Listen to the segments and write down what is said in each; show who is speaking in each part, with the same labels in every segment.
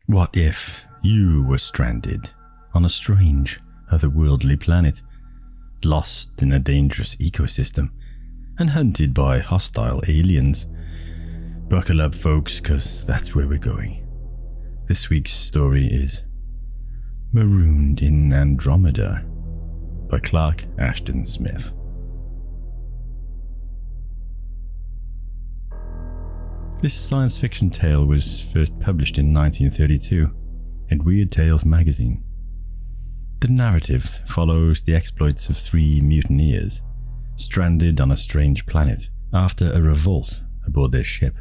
Speaker 1: What if you were stranded on a strange, otherworldly planet, lost in a dangerous ecosystem, and hunted by hostile aliens? Buckle up, folks, cause that's where we're going. This week's story is Marooned in Andromeda by Clark Ashton Smith. This science fiction tale was first published in 1932 in Weird Tales magazine. The narrative follows the exploits of three mutineers stranded on a strange planet after a revolt aboard their ship.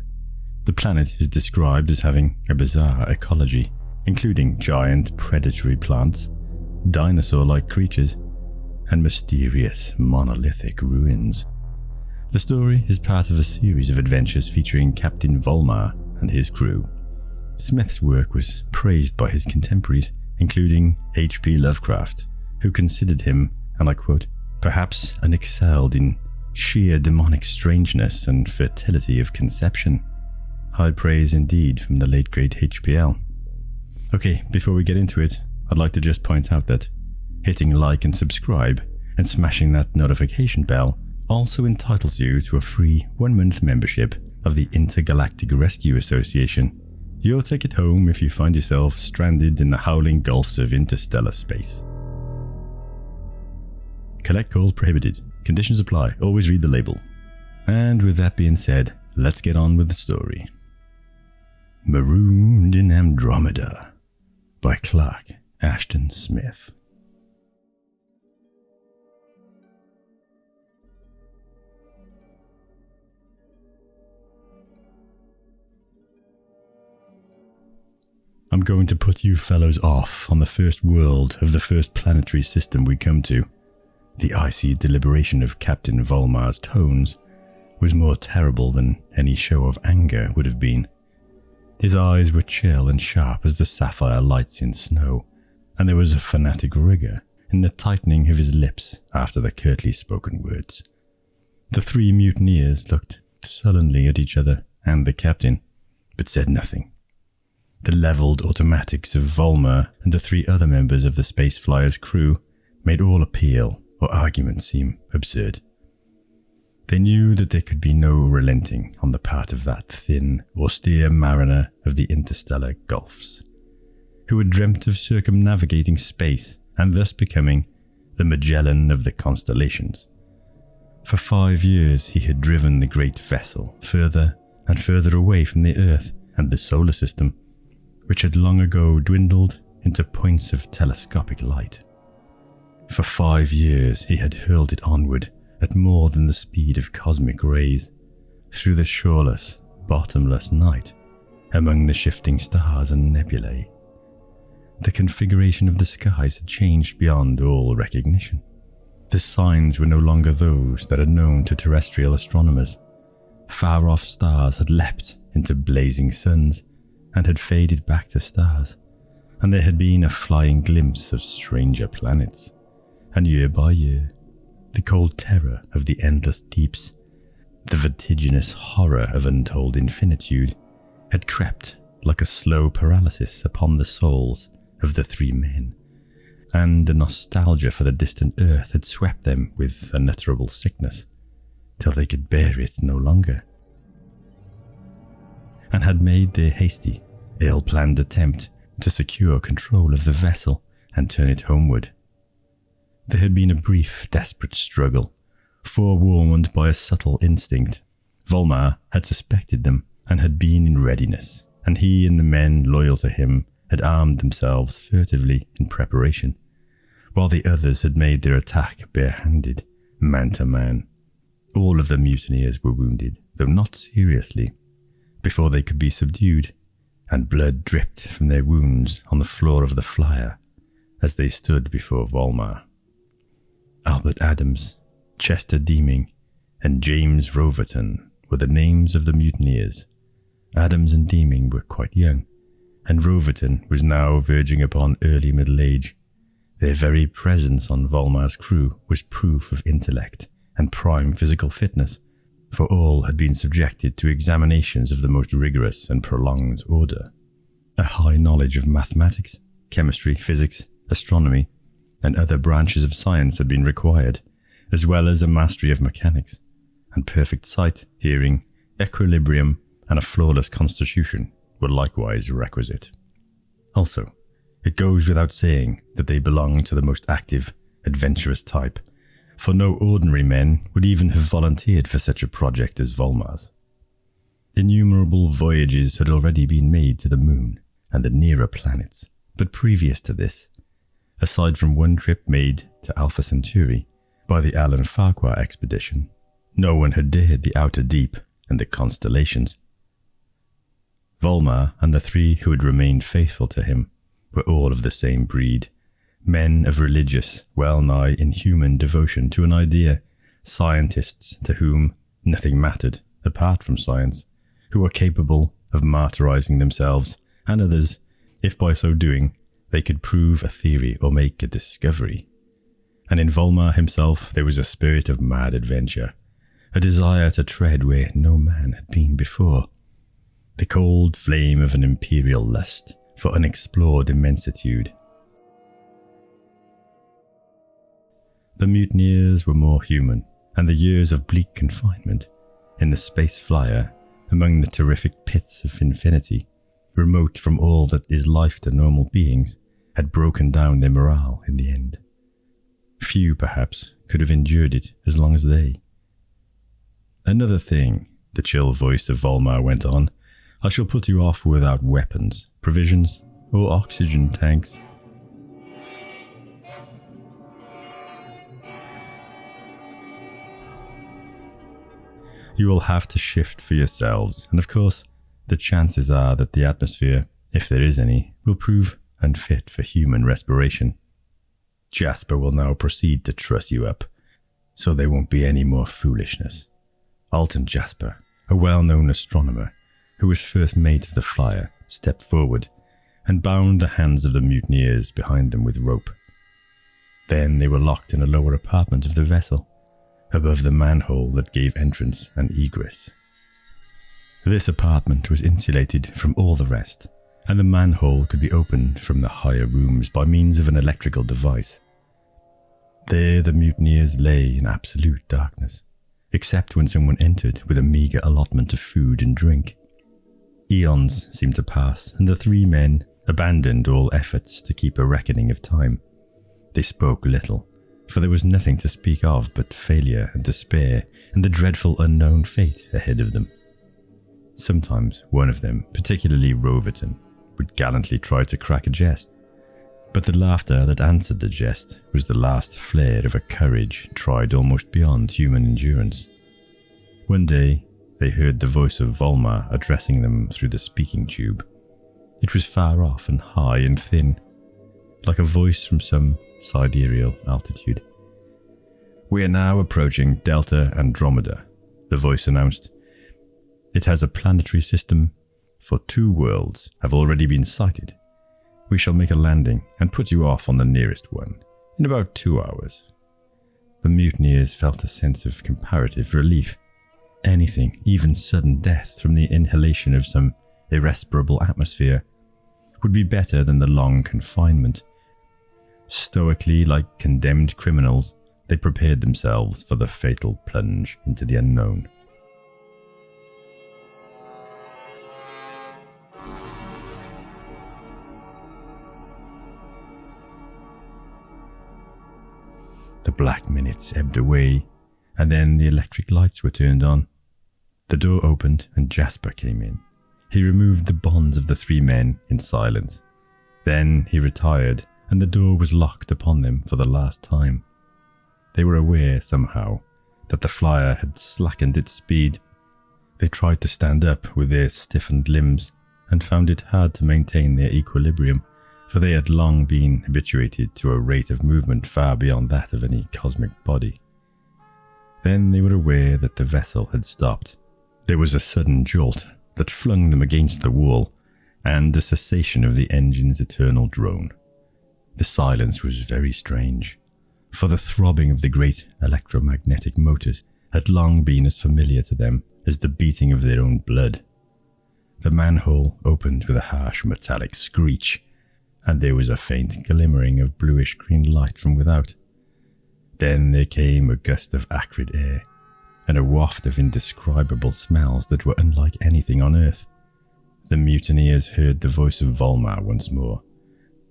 Speaker 1: The planet is described as having a bizarre ecology, including giant predatory plants, dinosaur-like creatures, and mysterious monolithic ruins. The story is part of a series of adventures featuring Captain Volmar and his crew. Smith's work was praised by his contemporaries, including H.P. Lovecraft, who considered him, and I quote, perhaps unexcelled in sheer demonic strangeness and fertility of conception. High praise indeed from the late great HPL. Okay, before we get into it, I'd like to just point out that hitting like and subscribe and smashing that notification bell also entitles you to a free 1-month membership of the Intergalactic Rescue Association. You'll take it home if you find yourself stranded in the howling gulfs of interstellar space. Collect calls prohibited. Conditions apply. Always read the label. And with that being said, let's get on with the story. Marooned in Andromeda by Clark Ashton Smith. I'm going to put you fellows off on the first world of the first planetary system we come to. The icy deliberation of Captain Volmar's tones was more terrible than any show of anger would have been. His eyes were chill and sharp as the sapphire lights in snow, and there was a fanatic rigour in the tightening of his lips after the curtly spoken words. The three mutineers looked sullenly at each other and the captain, but said nothing. The levelled automatics of Volmar and the three other members of the space flyer's crew made all appeal or argument seem absurd. They knew that there could be no relenting on the part of that thin, austere mariner of the interstellar gulfs, who had dreamt of circumnavigating space and thus becoming the Magellan of the constellations. For 5 years he had driven the great vessel further and further away from the Earth and the solar system, which had long ago dwindled into points of telescopic light. For 5 years he had hurled it onward at more than the speed of cosmic rays, through the shoreless, bottomless night, among the shifting stars and nebulae. The configuration of the skies had changed beyond all recognition. The signs were no longer those that are known to terrestrial astronomers. Far-off stars had leapt into blazing suns, and had faded back to stars, and there had been a flying glimpse of stranger planets, and year by year, the cold terror of the endless deeps, the vertiginous horror of untold infinitude, had crept like a slow paralysis upon the souls of the three men, and a nostalgia for the distant earth had swept them with unutterable sickness, till they could bear it no longer, and had made their hasty, ill-planned attempt to secure control of the vessel and turn it homeward. There had been a brief, desperate struggle, forewarned by a subtle instinct. Volmar had suspected them and had been in readiness, and he and the men loyal to him had armed themselves furtively in preparation, while the others had made their attack barehanded, man to man. All of the mutineers were wounded, though not seriously, before they could be subdued, and blood dripped from their wounds on the floor of the flyer as they stood before Volmar. Albert Adams, Chester Deeming, and James Roverton were the names of the mutineers. Adams and Deeming were quite young, and Roverton was now verging upon early middle age. Their very presence on Volmar's crew was proof of intellect and prime physical fitness, for all had been subjected to examinations of the most rigorous and prolonged order. A high knowledge of mathematics, chemistry, physics, astronomy, and other branches of science had been required, as well as a mastery of mechanics, and perfect sight, hearing, equilibrium, and a flawless constitution were likewise requisite. Also, it goes without saying that they belonged to the most active, adventurous type, for no ordinary men would even have volunteered for such a project as Volmar's. Innumerable voyages had already been made to the moon and the nearer planets, but previous to this, aside from one trip made to Alpha Centauri by the Alan Farquhar expedition, no one had dared the outer deep and the constellations. Volmar and the three who had remained faithful to him were all of the same breed, men of religious, well-nigh inhuman devotion to an idea, scientists to whom nothing mattered apart from science, who were capable of martyrizing themselves and others if by so doing they could prove a theory or make a discovery. And in Volmar himself there was a spirit of mad adventure, a desire to tread where no man had been before, the cold flame of an imperial lust for unexplored immensitude. The mutineers were more human, and the years of bleak confinement in the space flyer among the terrific pits of infinity, remote from all that is life to normal beings, had broken down their morale in the end. Few, perhaps, could have endured it as long as they. Another thing, the chill voice of Volmar went on, I shall put you off without weapons, provisions, or oxygen tanks. You will have to shift for yourselves, and of course, the chances are that the atmosphere, if there is any, will prove unfit for human respiration. Jasper will now proceed to truss you up, so there won't be any more foolishness. Alton Jasper, a well-known astronomer, who was first mate of the flyer, stepped forward and bound the hands of the mutineers behind them with rope. Then they were locked in a lower apartment of the vessel, above the manhole that gave entrance and egress. This apartment was insulated from all the rest, and the manhole could be opened from the higher rooms by means of an electrical device. There the mutineers lay in absolute darkness, except when someone entered with a meagre allotment of food and drink. Eons seemed to pass, and the three men abandoned all efforts to keep a reckoning of time. They spoke little, for there was nothing to speak of but failure and despair and the dreadful unknown fate ahead of them. Sometimes one of them, particularly Roverton, would gallantly try to crack a jest, but the laughter that answered the jest was the last flare of a courage tried almost beyond human endurance. One day, they heard the voice of Volmar addressing them through the speaking tube. It was far off and high and thin, like a voice from some sidereal altitude. "We are now approaching Delta Andromeda," the voice announced. "It has a planetary system, for 2 worlds have already been sighted. We shall make a landing and put you off on the nearest one in about 2 hours." The mutineers felt a sense of comparative relief. Anything, even sudden death from the inhalation of some irrespirable atmosphere, would be better than the long confinement. Stoically, like condemned criminals, they prepared themselves for the fatal plunge into the unknown. The black minutes ebbed away, and then the electric lights were turned on. The door opened and Jasper came in. He removed the bonds of the 3 men in silence. Then he retired, and the door was locked upon them for the last time. They were aware, somehow, that the flyer had slackened its speed. They tried to stand up with their stiffened limbs, and found it hard to maintain their equilibrium, for they had long been habituated to a rate of movement far beyond that of any cosmic body. Then they were aware that the vessel had stopped. There was a sudden jolt that flung them against the wall, and a cessation of the engine's eternal drone. The silence was very strange, for the throbbing of the great electromagnetic motors had long been as familiar to them as the beating of their own blood. The manhole opened with a harsh metallic screech, and there was a faint glimmering of bluish-green light from without. Then there came a gust of acrid air, and a waft of indescribable smells that were unlike anything on earth. The mutineers heard the voice of Volmar once more.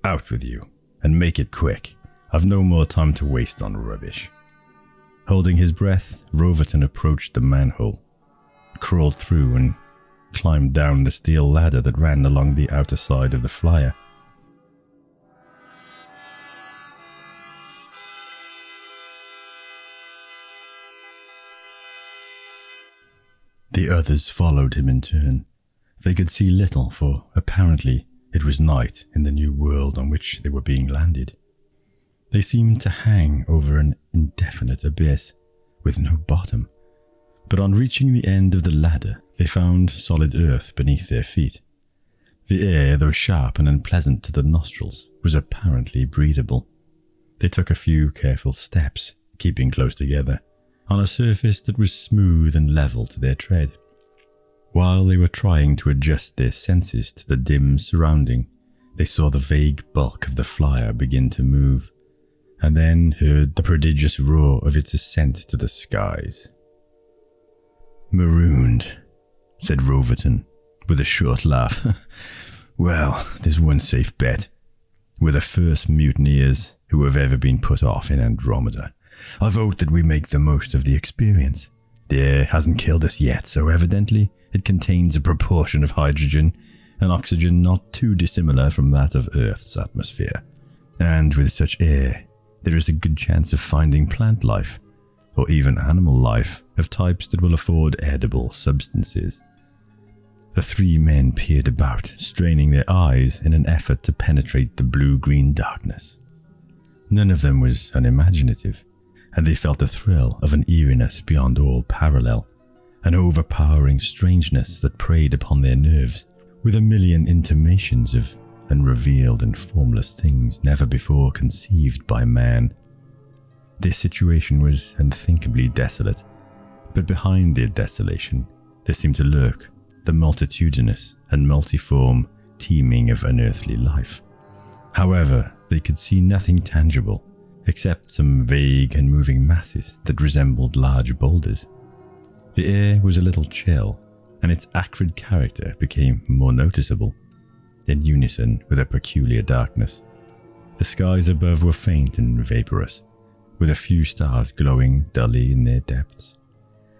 Speaker 1: "Out with you, and make it quick. I've no more time to waste on rubbish." Holding his breath, Roverton approached the manhole, crawled through and climbed down the steel ladder that ran along the outer side of the flyer. The others followed him in turn. They could see little, for apparently it was night in the new world on which they were being landed. They seemed to hang over an indefinite abyss with no bottom, but on reaching the end of the ladder, they found solid earth beneath their feet. The air, though sharp and unpleasant to the nostrils, was apparently breathable. They took a few careful steps, keeping close together, on a surface that was smooth and level to their tread. While they were trying to adjust their senses to the dim surrounding, they saw the vague bulk of the flyer begin to move, and then heard the prodigious roar of its ascent to the skies. "Marooned," said Roverton, with a short laugh. "Well, there's one safe bet. We're the first mutineers who have ever been put off in Andromeda. I vote that we make the most of the experience. The air hasn't killed us yet, so evidently it contains a proportion of hydrogen and oxygen not too dissimilar from that of Earth's atmosphere. And with such air, there is a good chance of finding plant life, or even animal life, of types that will afford edible substances." The three men peered about, straining their eyes in an effort to penetrate the blue-green darkness. None of them was unimaginative, and they felt the thrill of an eeriness beyond all parallel, an overpowering strangeness that preyed upon their nerves, with a million intimations of unrevealed and formless things never before conceived by man. Their situation was unthinkably desolate, but behind their desolation there seemed to lurk the multitudinous and multiform teeming of unearthly life. However, they could see nothing tangible, except some vague and moving masses that resembled large boulders. The air was a little chill, and its acrid character became more noticeable, in unison with a peculiar darkness. The skies above were faint and vaporous, with a few stars glowing dully in their depths.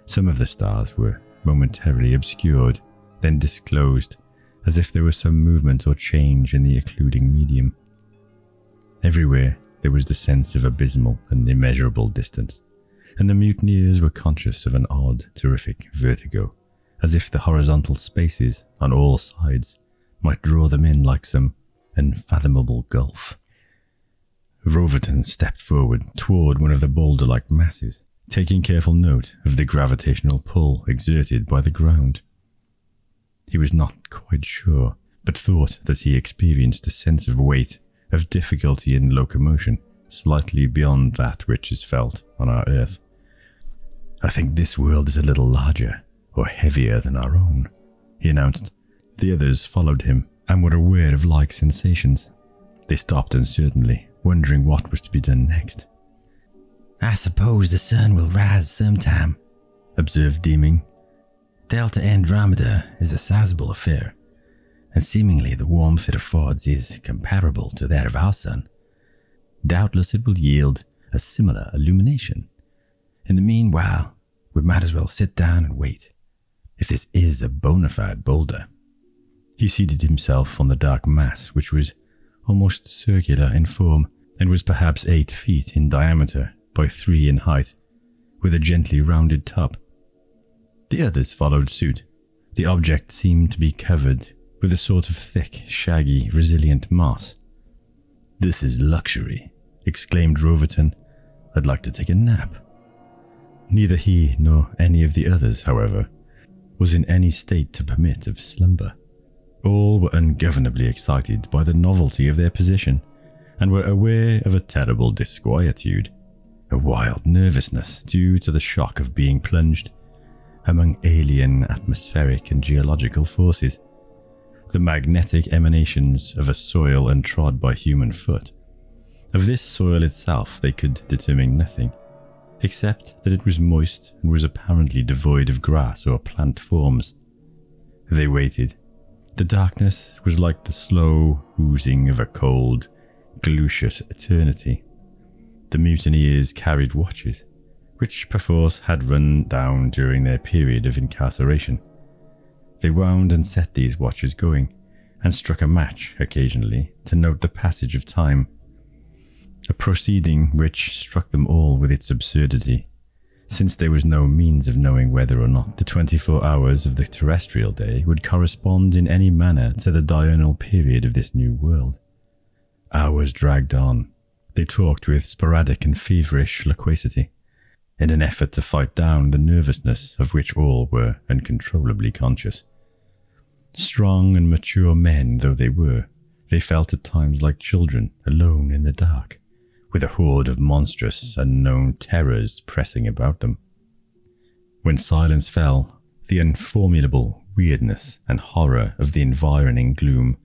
Speaker 1: Some of the stars were momentarily obscured, then disclosed, as if there was some movement or change in the occluding medium. Everywhere there was the sense of abysmal and immeasurable distance, and the mutineers were conscious of an odd, terrific vertigo, as if the horizontal spaces on all sides might draw them in like some unfathomable gulf. Roverton stepped forward toward one of the boulder-like masses, taking careful note of the gravitational pull exerted by the ground. He was not quite sure, but thought that he experienced a sense of weight, of difficulty in locomotion, slightly beyond that which is felt on our Earth. "I think this world is a little larger, or heavier than our own," he announced. The others followed him, and were aware of like sensations. They stopped uncertainly, wondering what was to be done next.
Speaker 2: "I suppose the sun will rise sometime," observed Deeming. "Delta Andromeda is a sizable affair, and seemingly the warmth it affords is comparable to that of our sun. Doubtless it will yield a similar illumination. In the meanwhile, we might as well sit down and wait, if this is a bona fide boulder."
Speaker 1: He seated himself on the dark mass, which was almost circular in form, and was perhaps 8 feet in diameter by 3 in height, with a gently rounded top. The others followed suit. The object seemed to be covered with a sort of thick, shaggy, resilient moss. "This is luxury," exclaimed Roverton. "I'd like to take a nap." Neither he nor any of the others, however, was in any state to permit of slumber. All were ungovernably excited by the novelty of their position, and were aware of a terrible disquietude, a wild nervousness due to the shock of being plunged among alien atmospheric and geological forces, the magnetic emanations of a soil untrod by human foot. Of this soil itself they could determine nothing, except that it was moist and was apparently devoid of grass or plant forms. They waited. The darkness was like the slow oozing of a cold, gluteous eternity. The mutineers carried watches, which perforce had run down during their period of incarceration. They wound and set these watches going, and struck a match occasionally to note the passage of time, a proceeding which struck them all with its absurdity, since there was no means of knowing whether or not the 24 hours of the terrestrial day would correspond in any manner to the diurnal period of this new world. Hours dragged on. They talked with sporadic and feverish loquacity, in an effort to fight down the nervousness of which all were uncontrollably conscious. Strong and mature men though they were, they felt at times like children alone in the dark, with a horde of monstrous, unknown terrors pressing about them. When silence fell, the unformulable weirdness and horror of the environing gloom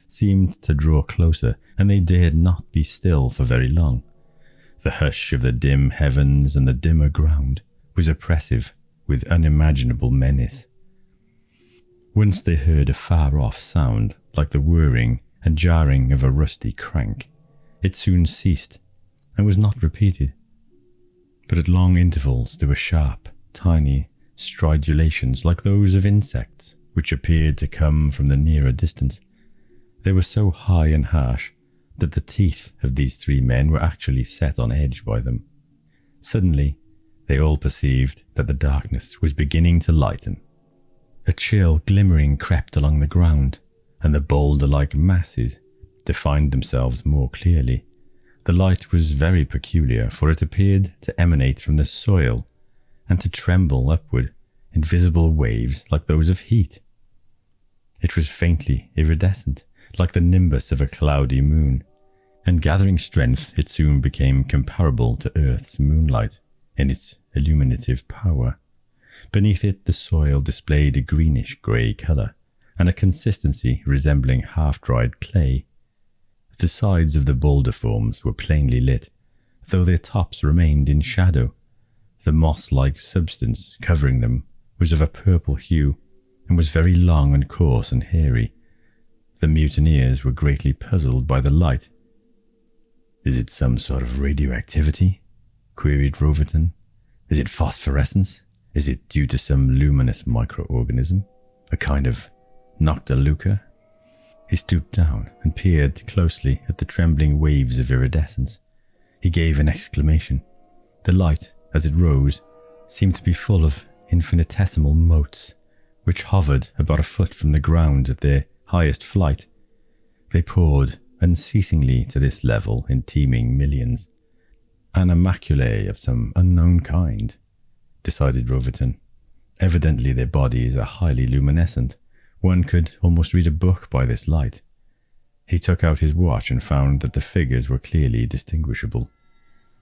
Speaker 1: seemed to draw closer, and they dared not be still for very long. The hush of the dim heavens and the dimmer ground was oppressive with unimaginable menace. Once they heard a far-off sound like the whirring and jarring of a rusty crank. It soon ceased and was not repeated. But at long intervals there were sharp, tiny stridulations like those of insects, which appeared to come from the nearer distance. They were so high and harsh that the teeth of these three men were actually set on edge by them. Suddenly, they all perceived that the darkness was beginning to lighten. A chill glimmering crept along the ground, and the boulder-like masses defined themselves more clearly. The light was very peculiar, for it appeared to emanate from the soil and to tremble upward in visible waves like those of heat. It was faintly iridescent, like the nimbus of a cloudy moon, and gathering strength it soon became comparable to Earth's moonlight in its illuminative power. Beneath it the soil displayed a greenish-grey colour, and a consistency resembling half-dried clay. The sides of the boulder forms were plainly lit, though their tops remained in shadow. The moss-like substance covering them was of a purple hue, and was very long and coarse and hairy. The mutineers were greatly puzzled by the light. "Is it some sort of radioactivity?" queried Roverton. "Is it phosphorescence? Is it due to some luminous microorganism? A kind of noctiluca?" He stooped down and peered closely at the trembling waves of iridescence. He gave an exclamation. The light, as it rose, seemed to be full of infinitesimal motes, which hovered about a foot from the ground at their highest flight. They poured unceasingly to this level in teeming millions. Animalculae of some unknown kind, decided Roverton. Evidently their bodies are highly luminescent. One could almost read a book by this light. He took out his watch and found that the figures were clearly distinguishable.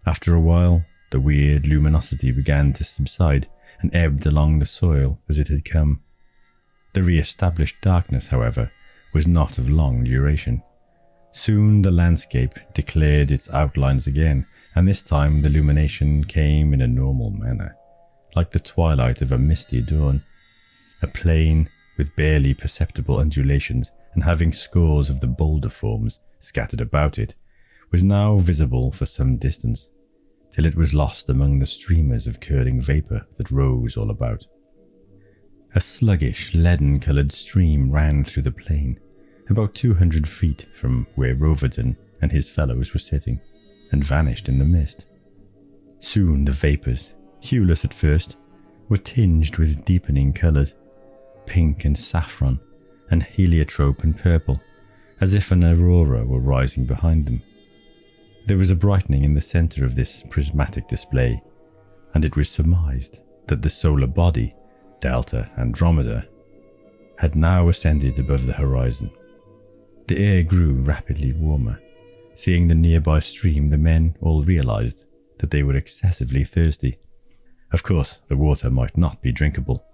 Speaker 1: After a while, the weird luminosity began to subside and ebbed along the soil as it had come. The re-established darkness, however, was not of long duration. Soon the landscape declared its outlines again, and this time the illumination came in a normal manner, like the twilight of a misty dawn. A plain with barely perceptible undulations and having scores of the boulder forms scattered about it, was now visible for some distance, till it was lost among the streamers of curling vapour that rose all about. A sluggish, leaden-coloured stream ran through the plain, about 200 feet from where Roverton and his fellows were sitting, and vanished in the mist. Soon the vapours, hueless at first, were tinged with deepening colours, pink and saffron, and heliotrope and purple, as if an aurora were rising behind them. There was a brightening in the centre of this prismatic display, and it was surmised that the solar body, Delta Andromeda, had now ascended above the horizon. The air grew rapidly warmer. Seeing the nearby stream, the men all realized that they were excessively thirsty. Of course, the water might not be drinkable,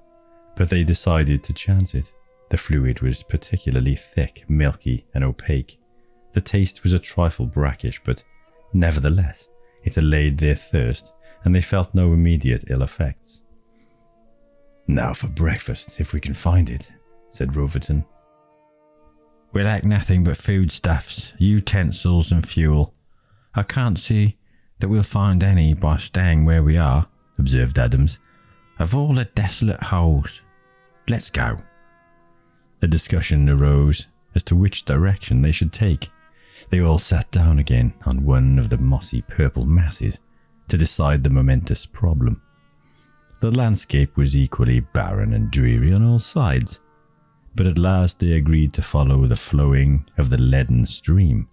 Speaker 1: but they decided to chance it. The fluid was particularly thick, milky, and opaque. The taste was a trifle brackish, but nevertheless, it allayed their thirst, and they felt no immediate ill effects. "Now for breakfast, if we can find it," said Roverton.
Speaker 2: "We lack nothing but foodstuffs, utensils, and fuel. I can't see that we'll find any by staying where we are," observed Adams. "Of all the desolate holes. Let's go."
Speaker 1: A discussion arose as to which direction they should take. They all sat down again on one of the mossy purple masses to decide the momentous problem. The landscape was equally barren and dreary on all sides, but at last they agreed to follow the flowing of the leaden stream,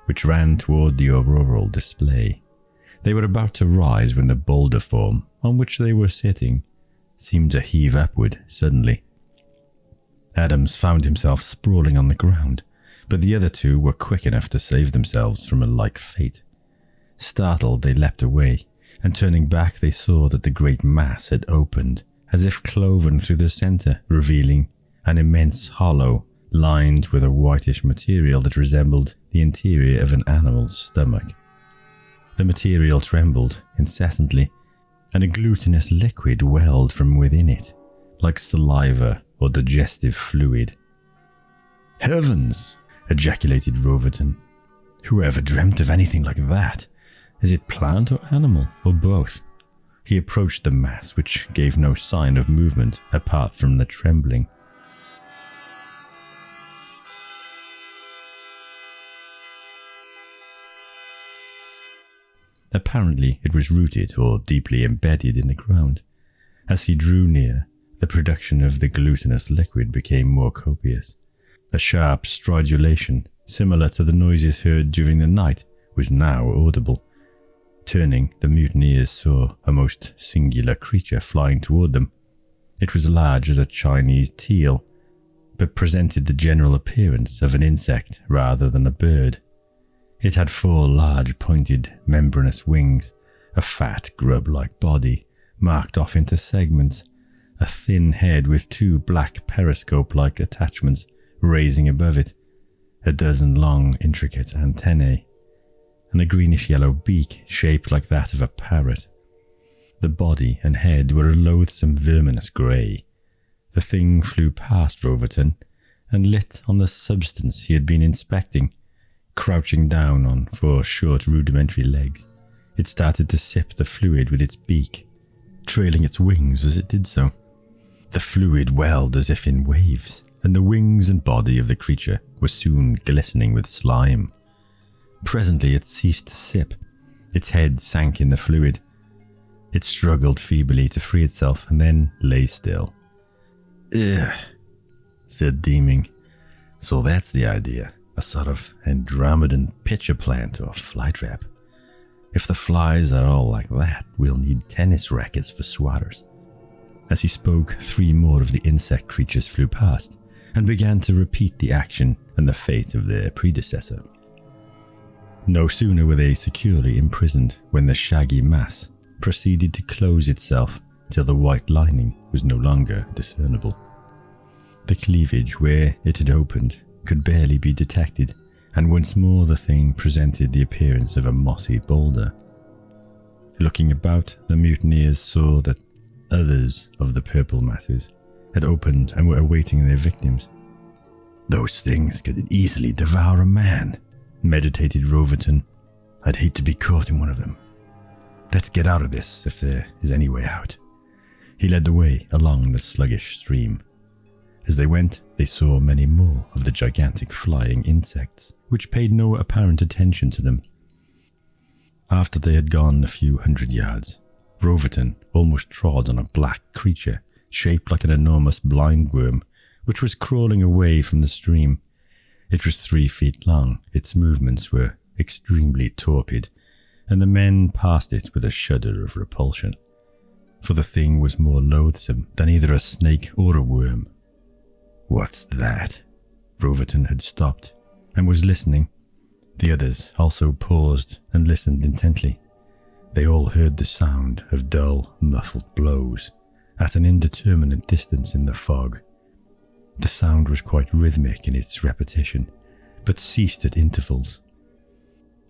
Speaker 1: which ran toward the auroral display. They were about to rise when the boulder form on which they were sitting seemed to heave upward suddenly. Adams found himself sprawling on the ground, but the other two were quick enough to save themselves from a like fate. Startled, they leapt away, and turning back they saw that the great mass had opened, as if cloven through the centre, revealing an immense hollow lined with a whitish material that resembled the interior of an animal's stomach. The material trembled incessantly, and a glutinous liquid welled from within it, like saliva or digestive fluid. "Heavens!" ejaculated Roverton. "Whoever dreamt of anything like that? Is it plant or animal, or both?" He approached the mass, which gave no sign of movement apart from the trembling. Apparently it was rooted or deeply embedded in the ground. As he drew near, the production of the glutinous liquid became more copious. A sharp stridulation, similar to the noises heard during the night, was now audible. Turning, the mutineers saw a most singular creature flying toward them. It was large as a Chinese teal, but presented the general appearance of an insect rather than a bird. It had 4 large pointed membranous wings, a fat grub-like body marked off into segments, a thin head with 2 black periscope-like attachments raising above it, a dozen long intricate antennae, and a greenish-yellow beak shaped like that of a parrot. The body and head were a loathsome verminous grey. The thing flew past Roverton and lit on the substance he had been inspecting. Crouching down on 4 short rudimentary legs, it started to sip the fluid with its beak, trailing its wings as it did so. The fluid welled as if in waves, and the wings and body of the creature were soon glistening with slime. Presently it ceased to sip. Its head sank in the fluid. It struggled feebly to free itself and then lay still. "Ugh," said Deeming. "So that's the idea. A sort of Andromedan pitcher plant or flytrap. If the flies are all like that, we'll need tennis rackets for swatters." As he spoke, 3 more of the insect creatures flew past and began to repeat the action and the fate of their predecessor. No sooner were they securely imprisoned when the shaggy mass proceeded to close itself till the white lining was no longer discernible. The cleavage where it had opened could barely be detected, and once more the thing presented the appearance of a mossy boulder. Looking about, the mutineers saw that others of the purple masses had opened and were awaiting their victims. "Those things could easily devour a man," meditated Roverton. "I'd hate to be caught in one of them. Let's get out of this if there is any way out." He led the way along the sluggish stream. As they went, they saw many more of the gigantic flying insects, which paid no apparent attention to them. After they had gone a few hundred yards, Roverton almost trod on a black creature shaped like an enormous blindworm, which was crawling away from the stream. It was 3 feet long, its movements were extremely torpid, and the men passed it with a shudder of repulsion, for the thing was more loathsome than either a snake or a worm. "What's that?" Roverton had stopped and was listening. The others also paused and listened intently. They all heard the sound of dull, muffled blows at an indeterminate distance in the fog. The sound was quite rhythmic in its repetition, but ceased at intervals.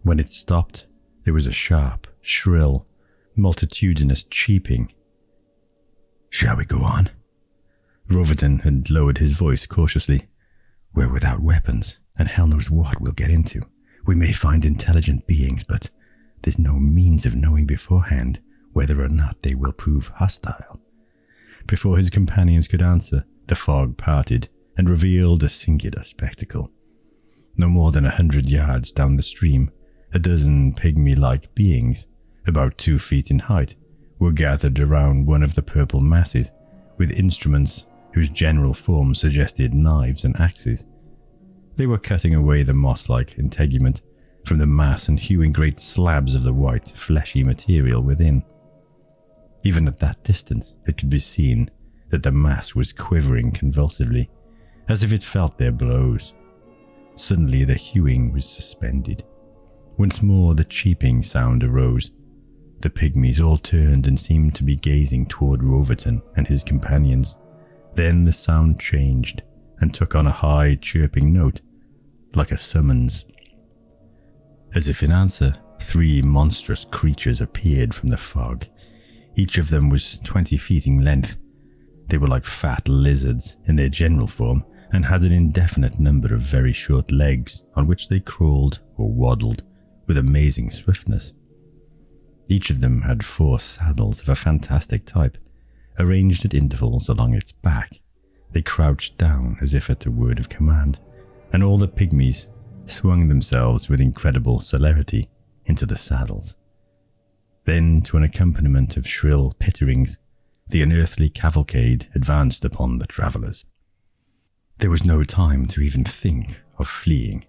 Speaker 1: When it stopped, there was a sharp, shrill, multitudinous cheeping. "Shall we go on?" Roverton had lowered his voice cautiously. "We're without weapons, and hell knows what we'll get into. We may find intelligent beings, but there's no means of knowing beforehand whether or not they will prove hostile." Before his companions could answer, the fog parted and revealed a singular spectacle. No more than 100 yards down the stream, a dozen pygmy-like beings, about 2 feet in height, were gathered around one of the purple masses, with instruments whose general form suggested knives and axes. They were cutting away the moss-like integument from the mass and hewing great slabs of the white, fleshy material within. Even at that distance, it could be seen that the mass was quivering convulsively, as if it felt their blows. Suddenly the hewing was suspended. Once more the cheeping sound arose. The pygmies all turned and seemed to be gazing toward Roverton and his companions. Then the sound changed and took on a high, chirping note, like a summons. As if in answer, 3 monstrous creatures appeared from the fog. Each of them was 20 feet in length. They were like fat lizards in their general form and had an indefinite number of very short legs on which they crawled or waddled with amazing swiftness. Each of them had 4 saddles of a fantastic type, arranged at intervals along its back. They crouched down as if at a word of command, and all the pygmies swung themselves with incredible celerity into the saddles. Then, to an accompaniment of shrill pitterings, the unearthly cavalcade advanced upon the travellers. There was no time to even think of fleeing.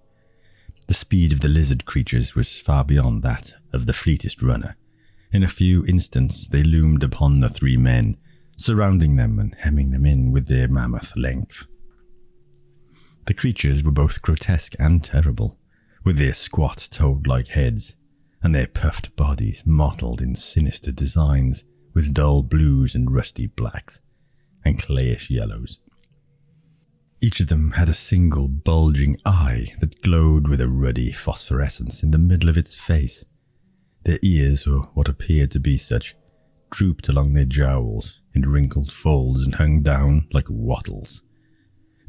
Speaker 1: The speed of the lizard creatures was far beyond that of the fleetest runner. In a few instants they loomed upon the 3 men, surrounding them and hemming them in with their mammoth length. The creatures were both grotesque and terrible, with their squat toad-like heads, and their puffed bodies mottled in sinister designs with dull blues and rusty blacks, and clayish yellows. Each of them had a single bulging eye that glowed with a ruddy phosphorescence in the middle of its face. Their ears, or what appeared to be such, drooped along their jowls in wrinkled folds and hung down like wattles.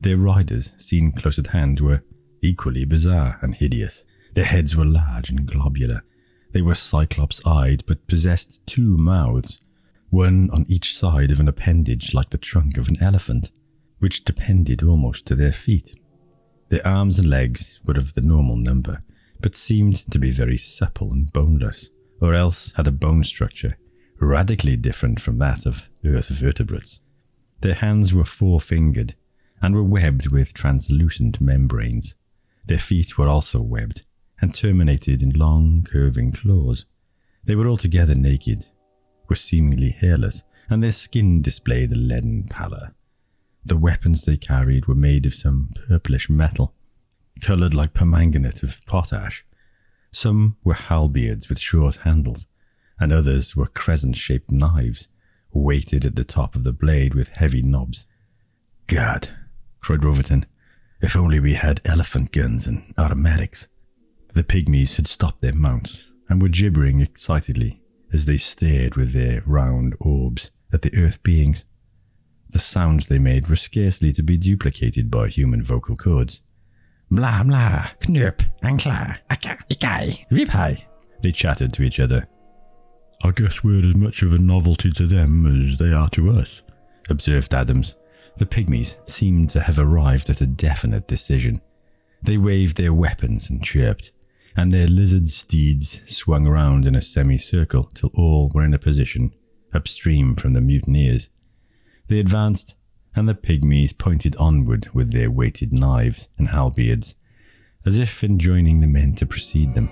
Speaker 1: Their riders, seen close at hand, were equally bizarre and hideous. Their heads were large and globular. They were cyclops-eyed, but possessed 2 mouths, one on each side of an appendage like the trunk of an elephant, which depended almost to their feet. Their arms and legs were of the normal number, but seemed to be very supple and boneless, or else had a bone structure radically different from that of earth vertebrates. Their hands were 4-fingered, and were webbed with translucent membranes. Their feet were also webbed, and terminated in long, curving claws. They were altogether naked, were seemingly hairless, and their skin displayed a leaden pallor. The weapons they carried were made of some purplish metal, coloured like permanganate of potash. Some were halberds with short handles, and others were crescent-shaped knives, weighted at the top of the blade with heavy knobs. "God," cried Roverton, "if only we had elephant guns and automatics." The pygmies had stopped their mounts, and were gibbering excitedly as they stared with their round orbs at the earth beings. The sounds they made were scarcely to be duplicated by human vocal cords. "Blah blah, knurp, ankla, akka, ikai, ripai," they chattered to each other. "I guess we're as much of a novelty to them as they are to us," observed Adams. The pygmies seemed to have arrived at a definite decision. They waved their weapons and chirped, and their lizard steeds swung around in a semicircle till all were in a position upstream from the mutineers. They advanced, and the pygmies pointed onward with their weighted knives and halberds, as if enjoining the men to precede them.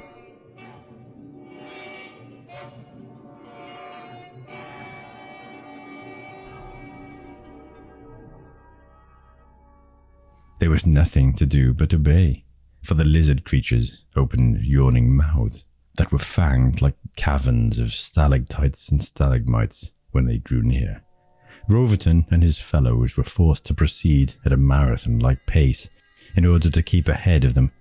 Speaker 1: There was nothing to do but obey, for the lizard creatures opened yawning mouths that were fanged like caverns of stalactites and stalagmites when they drew near. Roverton and his fellows were forced to proceed at a marathon-like pace in order to keep ahead of them.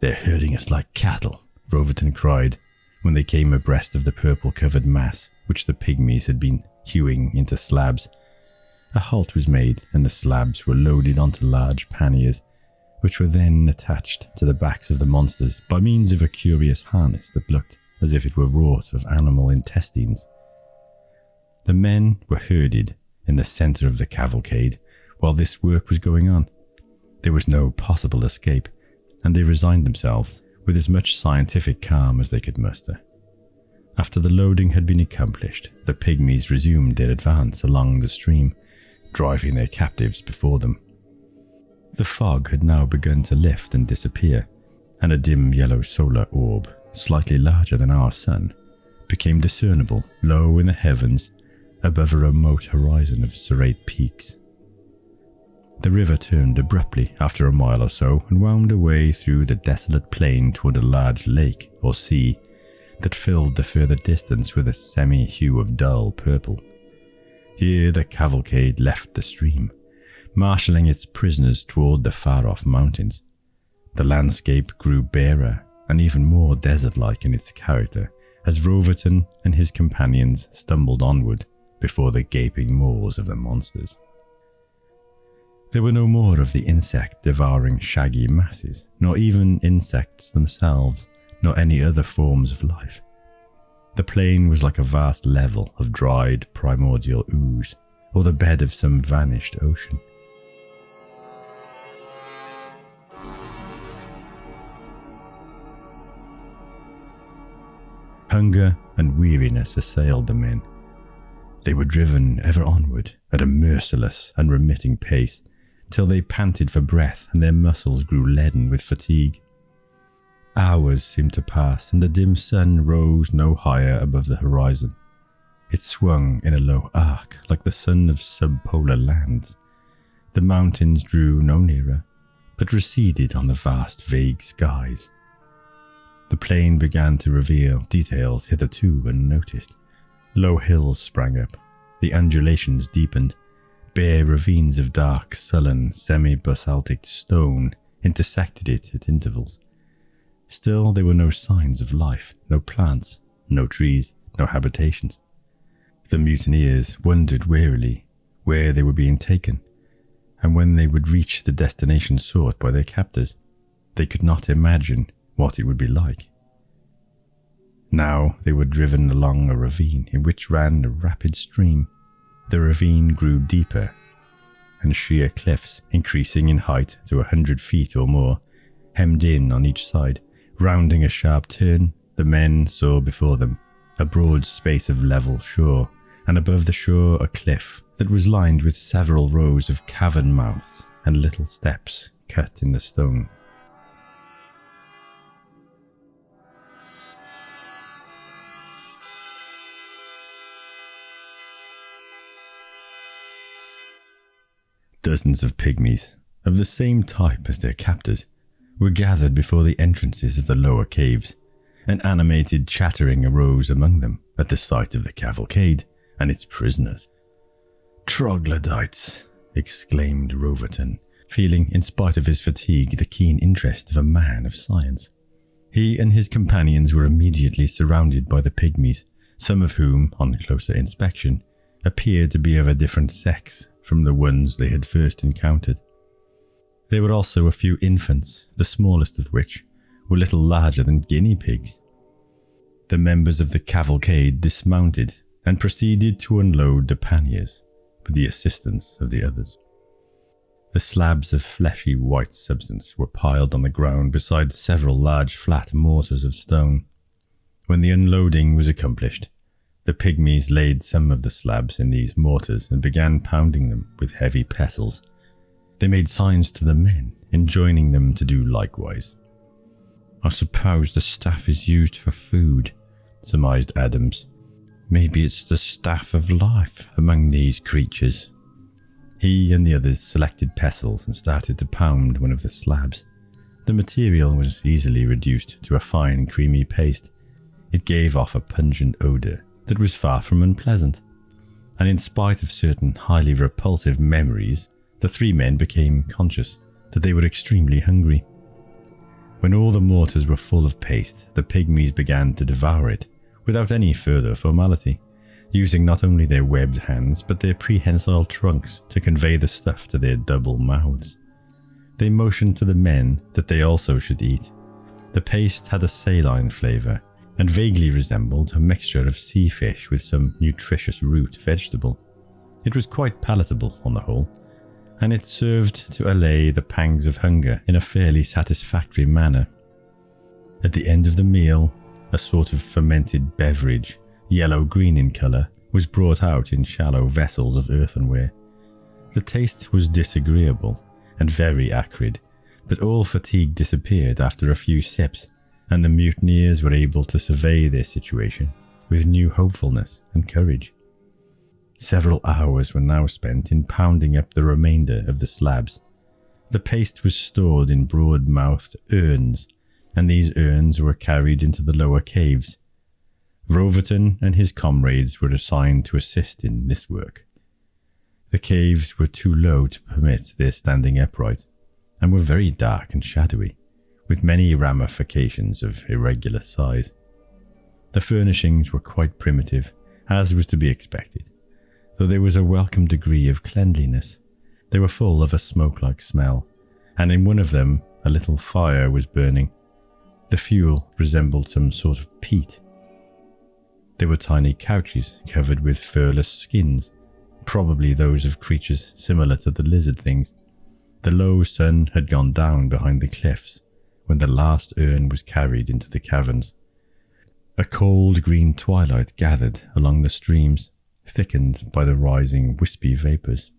Speaker 1: "They're herding us like cattle," Roverton cried when they came abreast of the purple-covered mass which the pygmies had been hewing into slabs. A halt was made, and the slabs were loaded onto large panniers, which were then attached to the backs of the monsters by means of a curious harness that looked as if it were wrought of animal intestines. The men were herded in the centre of the cavalcade while this work was going on. There was no possible escape, and they resigned themselves with as much scientific calm as they could muster. After the loading had been accomplished, the pygmies resumed their advance along the stream, driving their captives before them. The fog had now begun to lift and disappear, and a dim yellow solar orb, slightly larger than our sun, became discernible low in the heavens above a remote horizon of serrate peaks. The river turned abruptly after a mile or so and wound away through the desolate plain toward a large lake or sea that filled the further distance with a semi-hue of dull purple. Here the cavalcade left the stream, marshalling its prisoners toward the far-off mountains. The landscape grew barer and even more desert-like in its character as Roverton and his companions stumbled onward before the gaping maws of the monsters. There were no more of the insect-devouring shaggy masses, nor even insects themselves, nor any other forms of life. The plain was like a vast level of dried primordial ooze, or the bed of some vanished ocean. Hunger and weariness assailed the men. They were driven ever onward at a merciless, unremitting pace, till they panted for breath and their muscles grew leaden with fatigue. Hours seemed to pass, and the dim sun rose no higher above the horizon. It swung in a low arc like the sun of subpolar lands. The mountains drew no nearer, but receded on the vast, vague skies. The plain began to reveal details hitherto unnoticed. Low hills sprang up, the undulations deepened, bare ravines of dark, sullen, semi-basaltic stone intersected it at intervals. Still, there were no signs of life, no plants, no trees, no habitations. The mutineers wondered wearily where they were being taken, and when they would reach the destination sought by their captors. They could not imagine what it would be like. Now they were driven along a ravine in which ran a rapid stream. The ravine grew deeper, and sheer cliffs, increasing in height to 100 feet or more, hemmed in on each side. Rounding a sharp turn, the men saw before them a broad space of level shore, and above the shore a cliff that was lined with several rows of cavern mouths and little steps cut in the stone. Dozens of pygmies, of the same type as their captors, were gathered before the entrances of the lower caves. An animated chattering arose among them at the sight of the cavalcade and its prisoners. "Troglodytes!" exclaimed Roverton, feeling, in spite of his fatigue, the keen interest of a man of science. He and his companions were immediately surrounded by the pygmies, some of whom, on closer inspection, appeared to be of a different sex from the ones they had first encountered. There were also a few infants, the smallest of which were little larger than guinea pigs. The members of the cavalcade dismounted and proceeded to unload the panniers with the assistance of the others. The slabs of fleshy white substance were piled on the ground beside several large flat mortars of stone. When the unloading was accomplished, the pygmies laid some of the slabs in these mortars and began pounding them with heavy pestles. They made signs to the men, enjoining them to do likewise. "I suppose the staff is used for food," surmised Adams. "Maybe it's the staff of life among these creatures." He and the others selected pestles and started to pound one of the slabs. The material was easily reduced to a fine, creamy paste. It gave off a pungent odour that was far from unpleasant. and in spite of certain highly repulsive memories, the three men became conscious that they were extremely hungry. When all the mortars were full of paste, the pygmies began to devour it without any further formality, using not only their webbed hands but their prehensile trunks to convey the stuff to their double mouths. They motioned to the men that they also should eat. The paste had a saline flavour and vaguely resembled a mixture of sea fish with some nutritious root vegetable. It was quite palatable on the whole, and it served to allay the pangs of hunger in a fairly satisfactory manner. At the end of the meal, a sort of fermented beverage, yellow-green in colour, was brought out in shallow vessels of earthenware. The taste was disagreeable and very acrid, but all fatigue disappeared after a few sips, and the mutineers were able to survey their situation with new hopefulness and courage. Several hours were now spent in pounding up the remainder of the slabs. The paste was stored in broad-mouthed urns, and these urns were carried into the lower caves. Roverton and his comrades were assigned to assist in this work. The caves were too low to permit their standing upright, and were very dark and shadowy, with many ramifications of irregular size. The furnishings were quite primitive, as was to be expected, though there was a welcome degree of cleanliness. They were full of a smoke-like smell, and in one of them a little fire was burning. The fuel resembled some sort of peat. There were tiny couches covered with furless skins, probably those of creatures similar to the lizard things. The low sun had gone down behind the cliffs when the last urn was carried into the caverns. A cold green twilight gathered along the streams, thickened by the rising wispy vapours.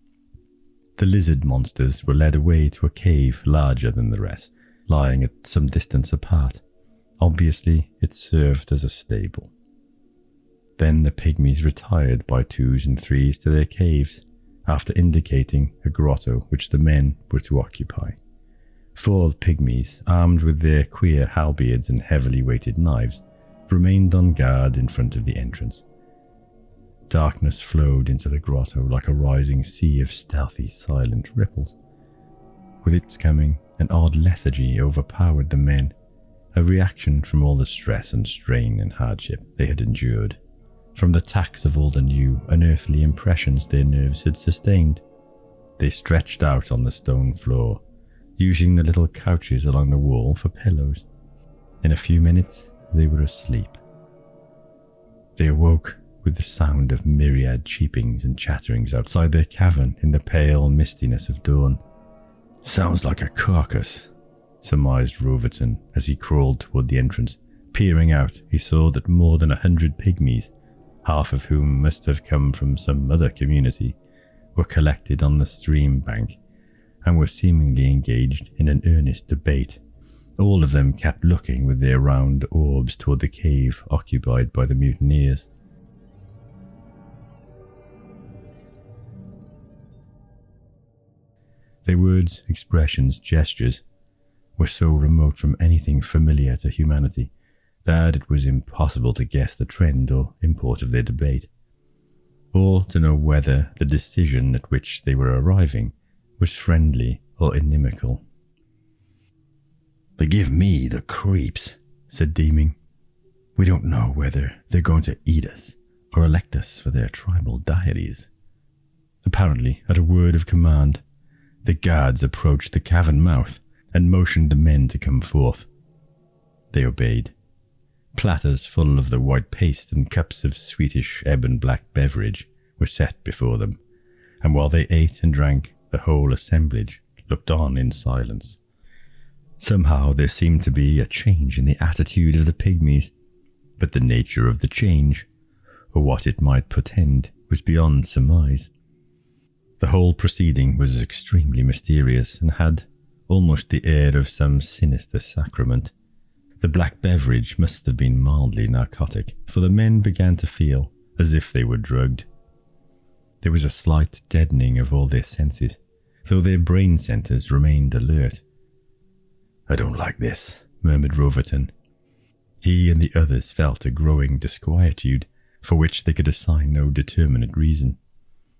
Speaker 1: The lizard monsters were led away to a cave larger than the rest, lying at some distance apart. Obviously, it served as a stable. Then the pygmies retired by twos and threes to their caves, after indicating a grotto which the men were to occupy. 4 pygmies, armed with their queer halberds and heavily weighted knives, remained on guard in front of the entrance. Darkness flowed into the grotto like a rising sea of stealthy, silent ripples. With its coming, an odd lethargy overpowered the men, a reaction from all the stress and strain and hardship they had endured, from the tax of all the new, unearthly impressions their nerves had sustained. They stretched out on the stone floor, using the little couches along the wall for pillows. In a few minutes, they were asleep. They awoke with the sound of myriad cheepings and chatterings outside their cavern in the pale mistiness of dawn. "Sounds like a carcass," surmised Roverton as he crawled toward the entrance. Peering out, he saw that more than 100 pygmies, half of whom must have come from some other community, were collected on the stream bank and were seemingly engaged in an earnest debate. All of them kept looking with their round orbs toward the cave occupied by the mutineers. Their words, expressions, gestures were so remote from anything familiar to humanity that it was impossible to guess the trend or import of their debate, or to know whether the decision at which they were arriving was friendly or inimical. "They give me the creeps," said Deeming. "We don't know whether they're going to eat us or elect us for their tribal deities." Apparently, at a word of command, the guards approached the cavern mouth and motioned the men to come forth. They obeyed. Platters full of the white paste and cups of sweetish ebon black beverage were set before them, and while they ate and drank, the whole assemblage looked on in silence. Somehow there seemed to be a change in the attitude of the pygmies, but the nature of the change, or what it might portend, was beyond surmise. The whole proceeding was extremely mysterious and had almost the air of some sinister sacrament. The black beverage must have been mildly narcotic, for the men began to feel as if they were drugged. There was a slight deadening of all their senses, though their brain centres remained alert. "I don't like this," murmured Roverton. He and the others felt a growing disquietude, for which they could assign no determinate reason.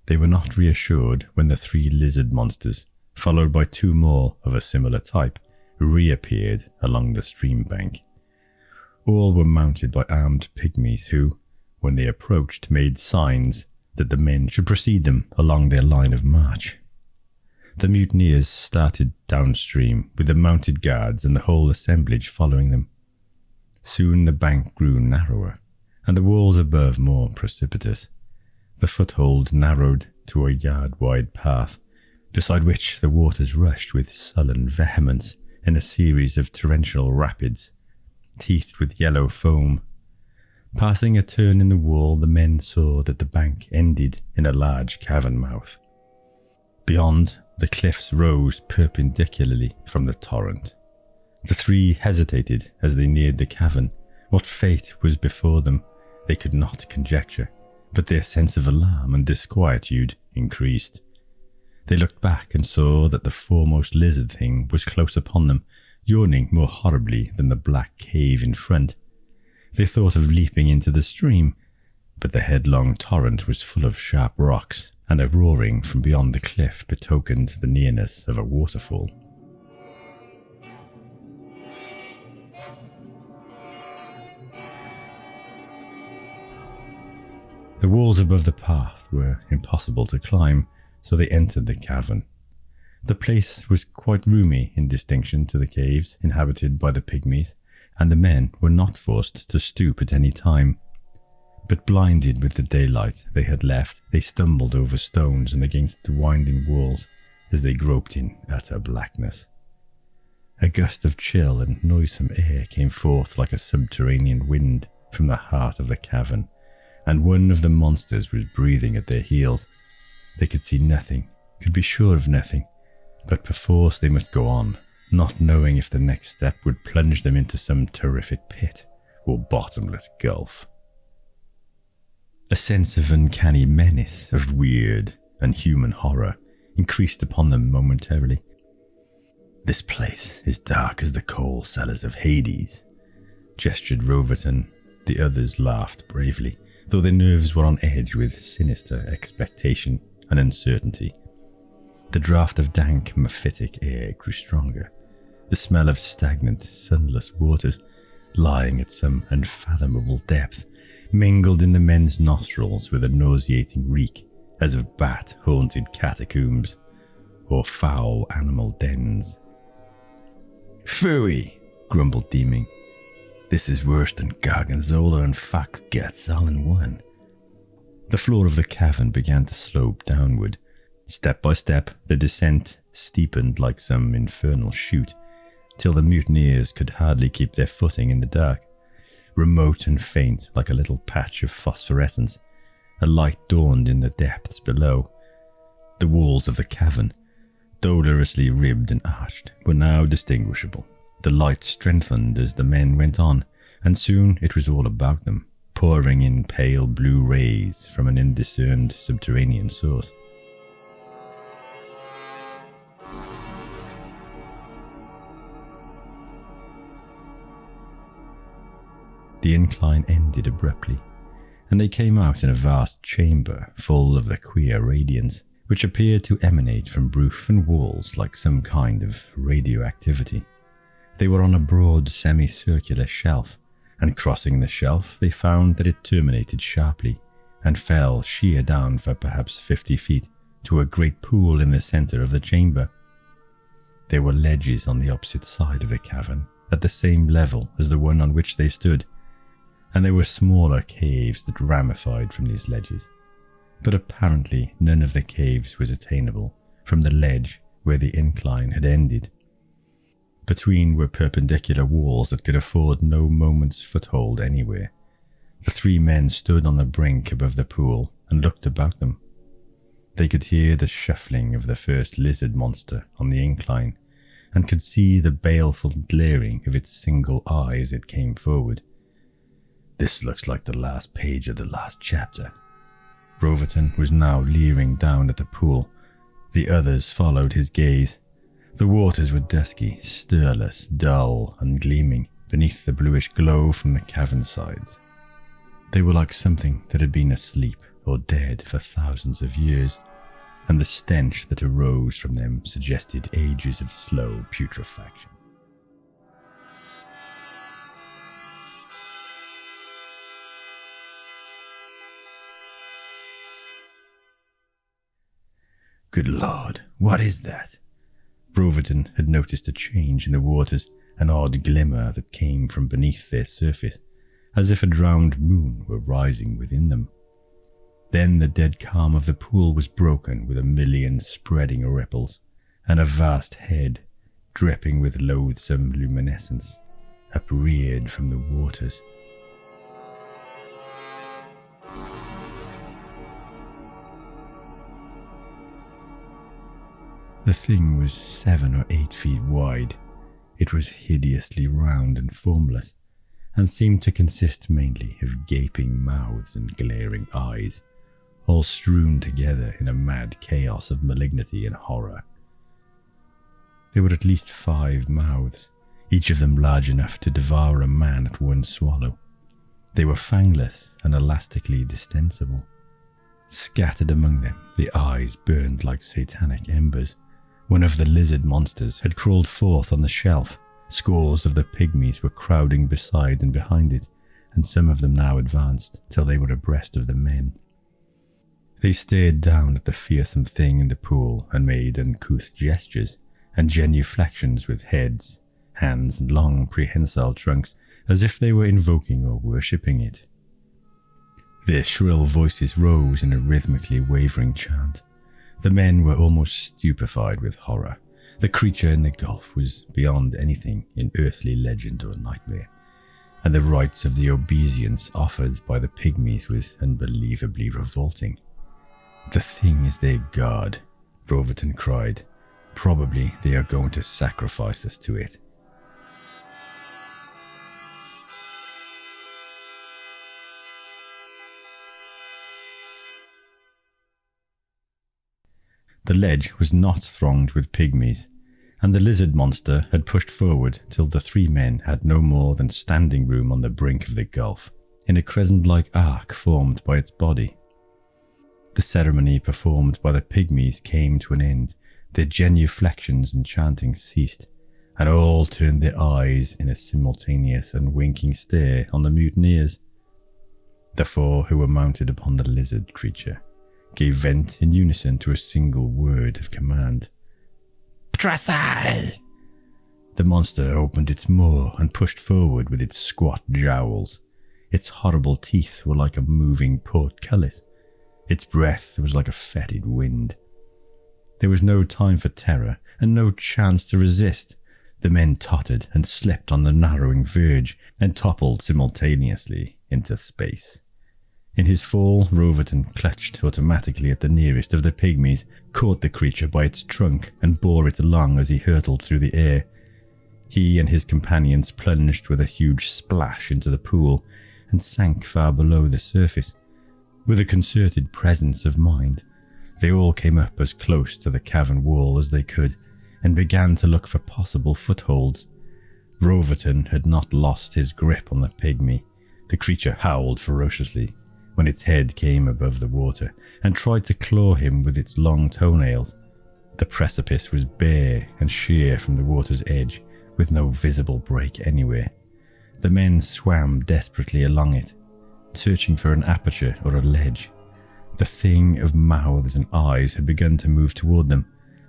Speaker 1: They were not reassured when the 3 lizard monsters, followed by 2 more of a similar type, reappeared along the stream bank. All were mounted by armed pygmies who, when they approached, made signs that the men should precede them along their line of march. The mutineers started downstream with the mounted guards and the whole assemblage following them. Soon the bank grew narrower, and the walls above more precipitous. The foothold narrowed to a yard-wide path, beside which the waters rushed with sullen vehemence in a series of torrential rapids, teethed with yellow foam. Passing a turn in the wall, the men saw that the bank ended in a large cavern mouth. Beyond, the cliffs rose perpendicularly from the torrent. The 3 hesitated as they neared the cavern. What fate was before them, they could not conjecture, but their sense of alarm and disquietude increased. They looked back and saw that the foremost lizard thing was close upon them, yawning more horribly than the black cave in front. They thought of leaping into the stream, but the headlong torrent was full of sharp rocks, and a roaring from beyond the cliff betokened the nearness of a waterfall. The walls above the path were impossible to climb, so they entered the cavern. The place was quite roomy in distinction to the caves inhabited by the pygmies, and the men were not forced to stoop at any time. But blinded with the daylight they had left, they stumbled over stones and against the winding walls as they groped in utter blackness. A gust of chill and noisome air came forth like a subterranean wind from the heart of the cavern, and one of the monsters was breathing at their heels. They could see nothing, could be sure of nothing, but perforce they must go on, not knowing if the next step would plunge them into some terrific pit or bottomless gulf. A sense of uncanny menace, of weird and human horror, increased upon them momentarily. "This place is dark as the coal cellars of Hades," gestured Roverton. The others laughed bravely, though their nerves were on edge with sinister expectation and uncertainty. The draught of dank, mephitic air grew stronger. The smell of stagnant, sunless waters, lying at some unfathomable depth, mingled in the men's nostrils with a nauseating reek, as of bat-haunted catacombs or foul animal dens. "Phooey," grumbled Deeming. "This is worse than Gargonzola and Fox Guts all in one." The floor of the cavern began to slope downward. Step by step, the descent steepened like some infernal chute, till the mutineers could hardly keep their footing in the dark. Remote and faint, like a little patch of phosphorescence, a light dawned in the depths below. The walls of the cavern, dolorously ribbed and arched, were now distinguishable. The light strengthened as the men went on, and soon it was all about them, pouring in pale blue rays from an undiscerned subterranean source. The incline ended abruptly, and they came out in a vast chamber full of the queer radiance, which appeared to emanate from roof and walls like some kind of radioactivity. They were on a broad semicircular shelf, and crossing the shelf they found that it terminated sharply and fell sheer down for perhaps 50 feet to a great pool in the centre of the chamber. There were ledges on the opposite side of the cavern, at the same level as the one on which they stood, and there were smaller caves that ramified from these ledges, but apparently none of the caves was attainable from the ledge where the incline had ended. Between were perpendicular walls that could afford no moment's foothold anywhere. The 3 men stood on the brink above the pool and looked about them. They could hear the shuffling of the first lizard monster on the incline, and could see the baleful glaring of its single eye as it came forward. "This looks like the last page of the last chapter." Roverton was now leering down at the pool. The others followed his gaze. The waters were dusky, stirless, dull, and gleaming beneath the bluish glow from the cavern sides. They were like something that had been asleep or dead for thousands of years, and the stench that arose from them suggested ages of slow putrefaction. Good Lord, what is that? Roverton had noticed a change in the waters, an odd glimmer that came from beneath their surface, as if a drowned moon were rising within them. Then the dead calm of the pool was broken with a million spreading ripples, and a vast head, dripping with loathsome luminescence, upreared from the waters. The thing was 7 or 8 feet wide. It was hideously round and formless, and seemed to consist mainly of gaping mouths and glaring eyes, all strewn together in a mad chaos of malignity and horror. There were at least 5 mouths, each of them large enough to devour a man at one swallow. They were fangless and elastically distensible. Scattered among them, the eyes burned like satanic embers. One of the lizard monsters had crawled forth on the shelf. Scores of the pygmies were crowding beside and behind it, and some of them now advanced till they were abreast of the men. They stared down at the fearsome thing in the pool and made uncouth gestures and genuflections with heads, hands, and long prehensile trunks, as if they were invoking or worshipping it. Their shrill voices rose in a rhythmically wavering chant. The men were almost stupefied with horror. The creature in the gulf was beyond anything in earthly legend or nightmare, and the rites of the obeisance offered by the pygmies was unbelievably revolting. "The thing is their god," Roverton cried. "Probably they are going to sacrifice us to it." The ledge was not thronged with pygmies, and the lizard monster had pushed forward till the 3 men had no more than standing room on the brink of the gulf, in a crescent-like arc formed by its body. The ceremony performed by the pygmies came to an end, their genuflections and chanting ceased, and all turned their eyes in a simultaneous and winking stare on the mutineers. The 4 who were mounted upon the lizard creature gave vent in unison to a single word of command. "Ptrasai!" The monster opened its maw and pushed forward with its squat jowls. Its horrible teeth were like a moving portcullis. Its breath was like a fetid wind. There was no time for terror and no chance to resist. The men tottered and slipped on the narrowing verge and toppled simultaneously into space. In his fall, Roverton clutched automatically at the nearest of the pygmies, caught the creature by its trunk, and bore it along as he hurtled through the air. He and his companions plunged with a huge splash into the pool and sank far below the surface. With a concerted presence of mind, they all came up as close to the cavern wall as they could and began to look for possible footholds. Roverton had not lost his grip on the pygmy. The creature howled ferociously when its head came above the water and tried to claw him with its long toenails. The precipice was bare and sheer from the water's edge, with no visible break anywhere. The men swam desperately along it, searching for an aperture or a ledge. The thing of mouths and eyes had begun to move toward them,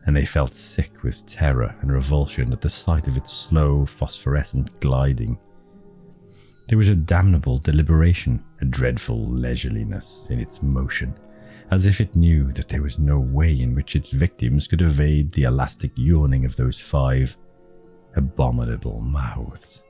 Speaker 1: and they felt sick with terror and revulsion at the sight of its slow, phosphorescent gliding. There was a damnable deliberation, a dreadful leisureliness in its motion, as if it knew that there was no way in which its victims could evade the elastic yawning of those 5 abominable mouths.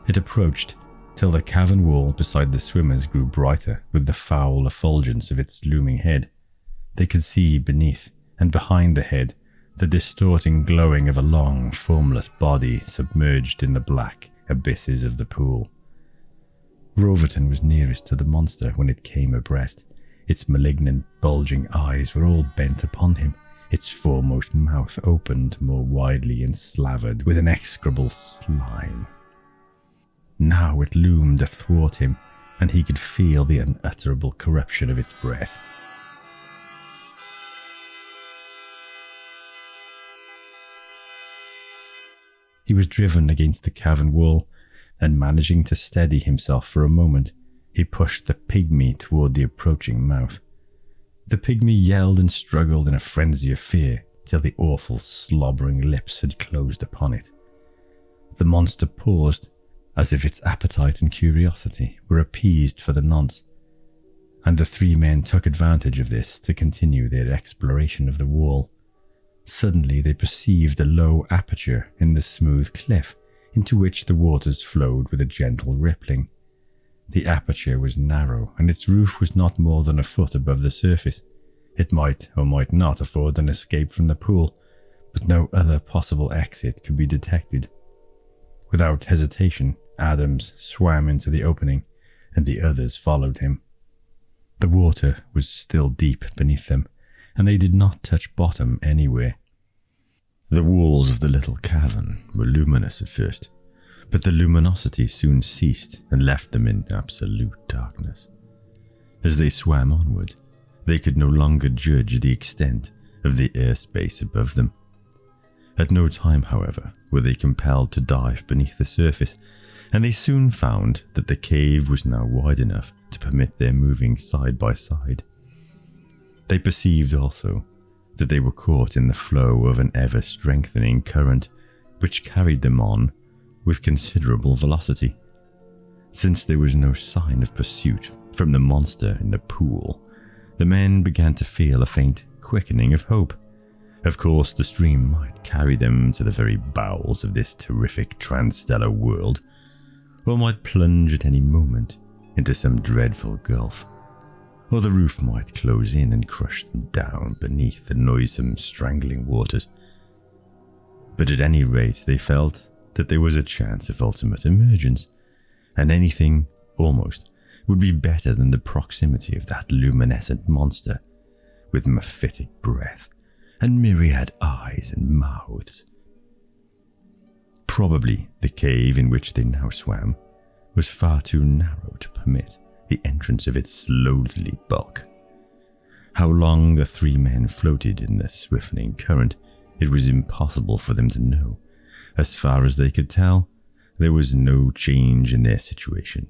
Speaker 1: It approached till the cavern wall beside the swimmers grew brighter with the foul effulgence of its looming head. They could see beneath and behind the head the distorting glowing of a long, formless body submerged in the black abysses of the pool. Roverton was nearest to the monster when it came abreast. Its malignant, bulging eyes were all bent upon him, its foremost mouth opened more widely and slavered with an execrable slime. Now it loomed athwart him, and he could feel the unutterable corruption of its breath. He was driven against the cavern wall, and managing to steady himself for a moment, he pushed the pygmy toward the approaching mouth. The pygmy yelled and struggled in a frenzy of fear till the awful slobbering lips had closed upon it. The monster paused, as if its appetite and curiosity were appeased for the nonce, and the three men took advantage of this to continue their exploration of the wall. Suddenly they perceived a low aperture in the smooth cliff, into which the waters flowed with a gentle rippling. The aperture was narrow, and its roof was not more than a foot above the surface. It might or might not afford an escape from the pool, but no other possible exit could be detected. Without hesitation, Adams swam into the opening, and the others followed him. The water was still deep beneath them, and they did not touch bottom anywhere. The walls of the little cavern were luminous at first, but the luminosity soon ceased and left them in absolute darkness. As they swam onward, they could no longer judge the extent of the airspace above them. At no time, however, were they compelled to dive beneath the surface, and they soon found that the cave was now wide enough to permit their moving side by side. They perceived also that they were caught in the flow of an ever-strengthening current, which carried them on with considerable velocity. Since there was no sign of pursuit from the monster in the pool, the men began to feel a faint quickening of hope. Of course, the stream might carry them to the very bowels of this terrific transstellar world, or might plunge at any moment into some dreadful gulf, or the roof might close in and crush them down beneath the noisome, strangling waters. But at any rate, they felt that there was a chance of ultimate emergence, and anything, almost, would be better than the proximity of that luminescent monster, with mephitic breath and myriad eyes and mouths. Probably the cave in which they now swam was far too narrow to permit the entrance of its loathly bulk. How long the three men floated in the swift'ning current, it was impossible for them to know. As far as they could tell, there was no change in their situation,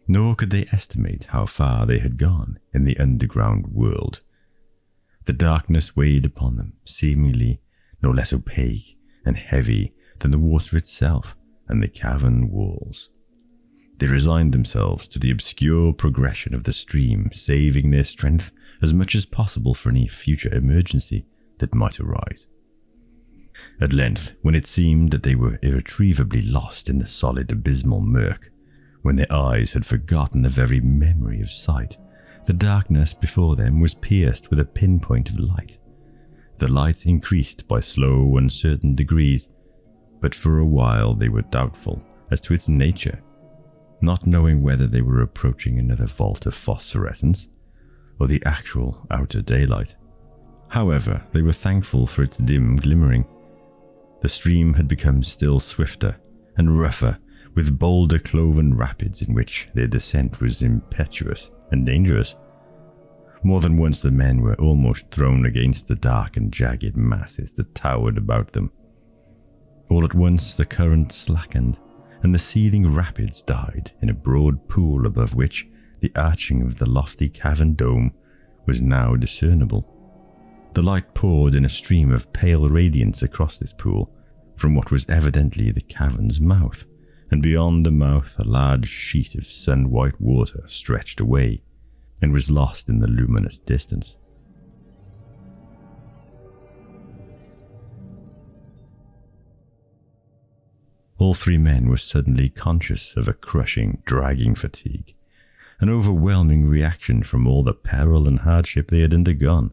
Speaker 1: nor could they estimate how far they had gone in the underground world. The darkness weighed upon them, seemingly no less opaque and heavy than the water itself and the cavern walls. They resigned themselves to the obscure progression of the stream, saving their strength as much as possible for any future emergency that might arise. At length, when it seemed that they were irretrievably lost in the solid abysmal murk, when their eyes had forgotten the very memory of sight, the darkness before them was pierced with a pinpoint of light. The light increased by slow, uncertain degrees, but for a while they were doubtful as to its nature, not knowing whether they were approaching another vault of phosphorescence or the actual outer daylight. However, they were thankful for its dim glimmering. The stream had become still swifter and rougher, with bolder cloven rapids in which their descent was impetuous and dangerous. More than once the men were almost thrown against the dark and jagged masses that towered about them. All at once the current slackened, and the seething rapids died in a broad pool above which the arching of the lofty cavern dome was now discernible. The light poured in a stream of pale radiance across this pool, from what was evidently the cavern's mouth, and beyond the mouth a large sheet of sun-white water stretched away, and was lost in the luminous distance. All three men were suddenly conscious of a crushing, dragging fatigue, an overwhelming reaction from all the peril and hardship they had undergone.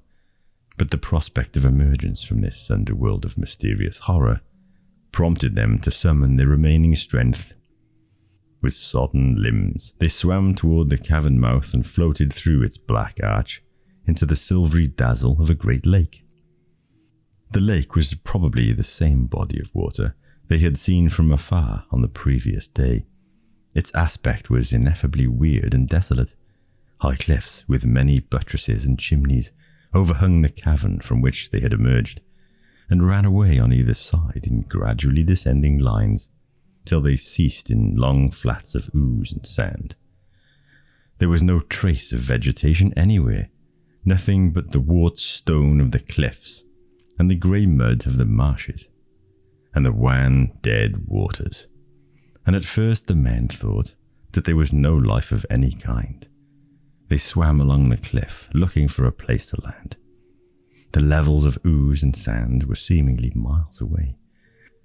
Speaker 1: But the prospect of emergence from this underworld of mysterious horror prompted them to summon their remaining strength. With sodden limbs, they swam toward the cavern mouth and floated through its black arch into the silvery dazzle of a great lake. The lake was probably the same body of water they had seen from afar on the previous day. Its aspect was ineffably weird and desolate. High cliffs with many buttresses and chimneys overhung the cavern from which they had emerged, and ran away on either side in gradually descending lines, till they ceased in long flats of ooze and sand. There was no trace of vegetation anywhere, nothing but the wart stone of the cliffs, and the grey mud of the marshes, and the wan, dead waters. And at first the men thought that there was no life of any kind. They swam along the cliff, looking for a place to land. The levels of ooze and sand were seemingly miles away,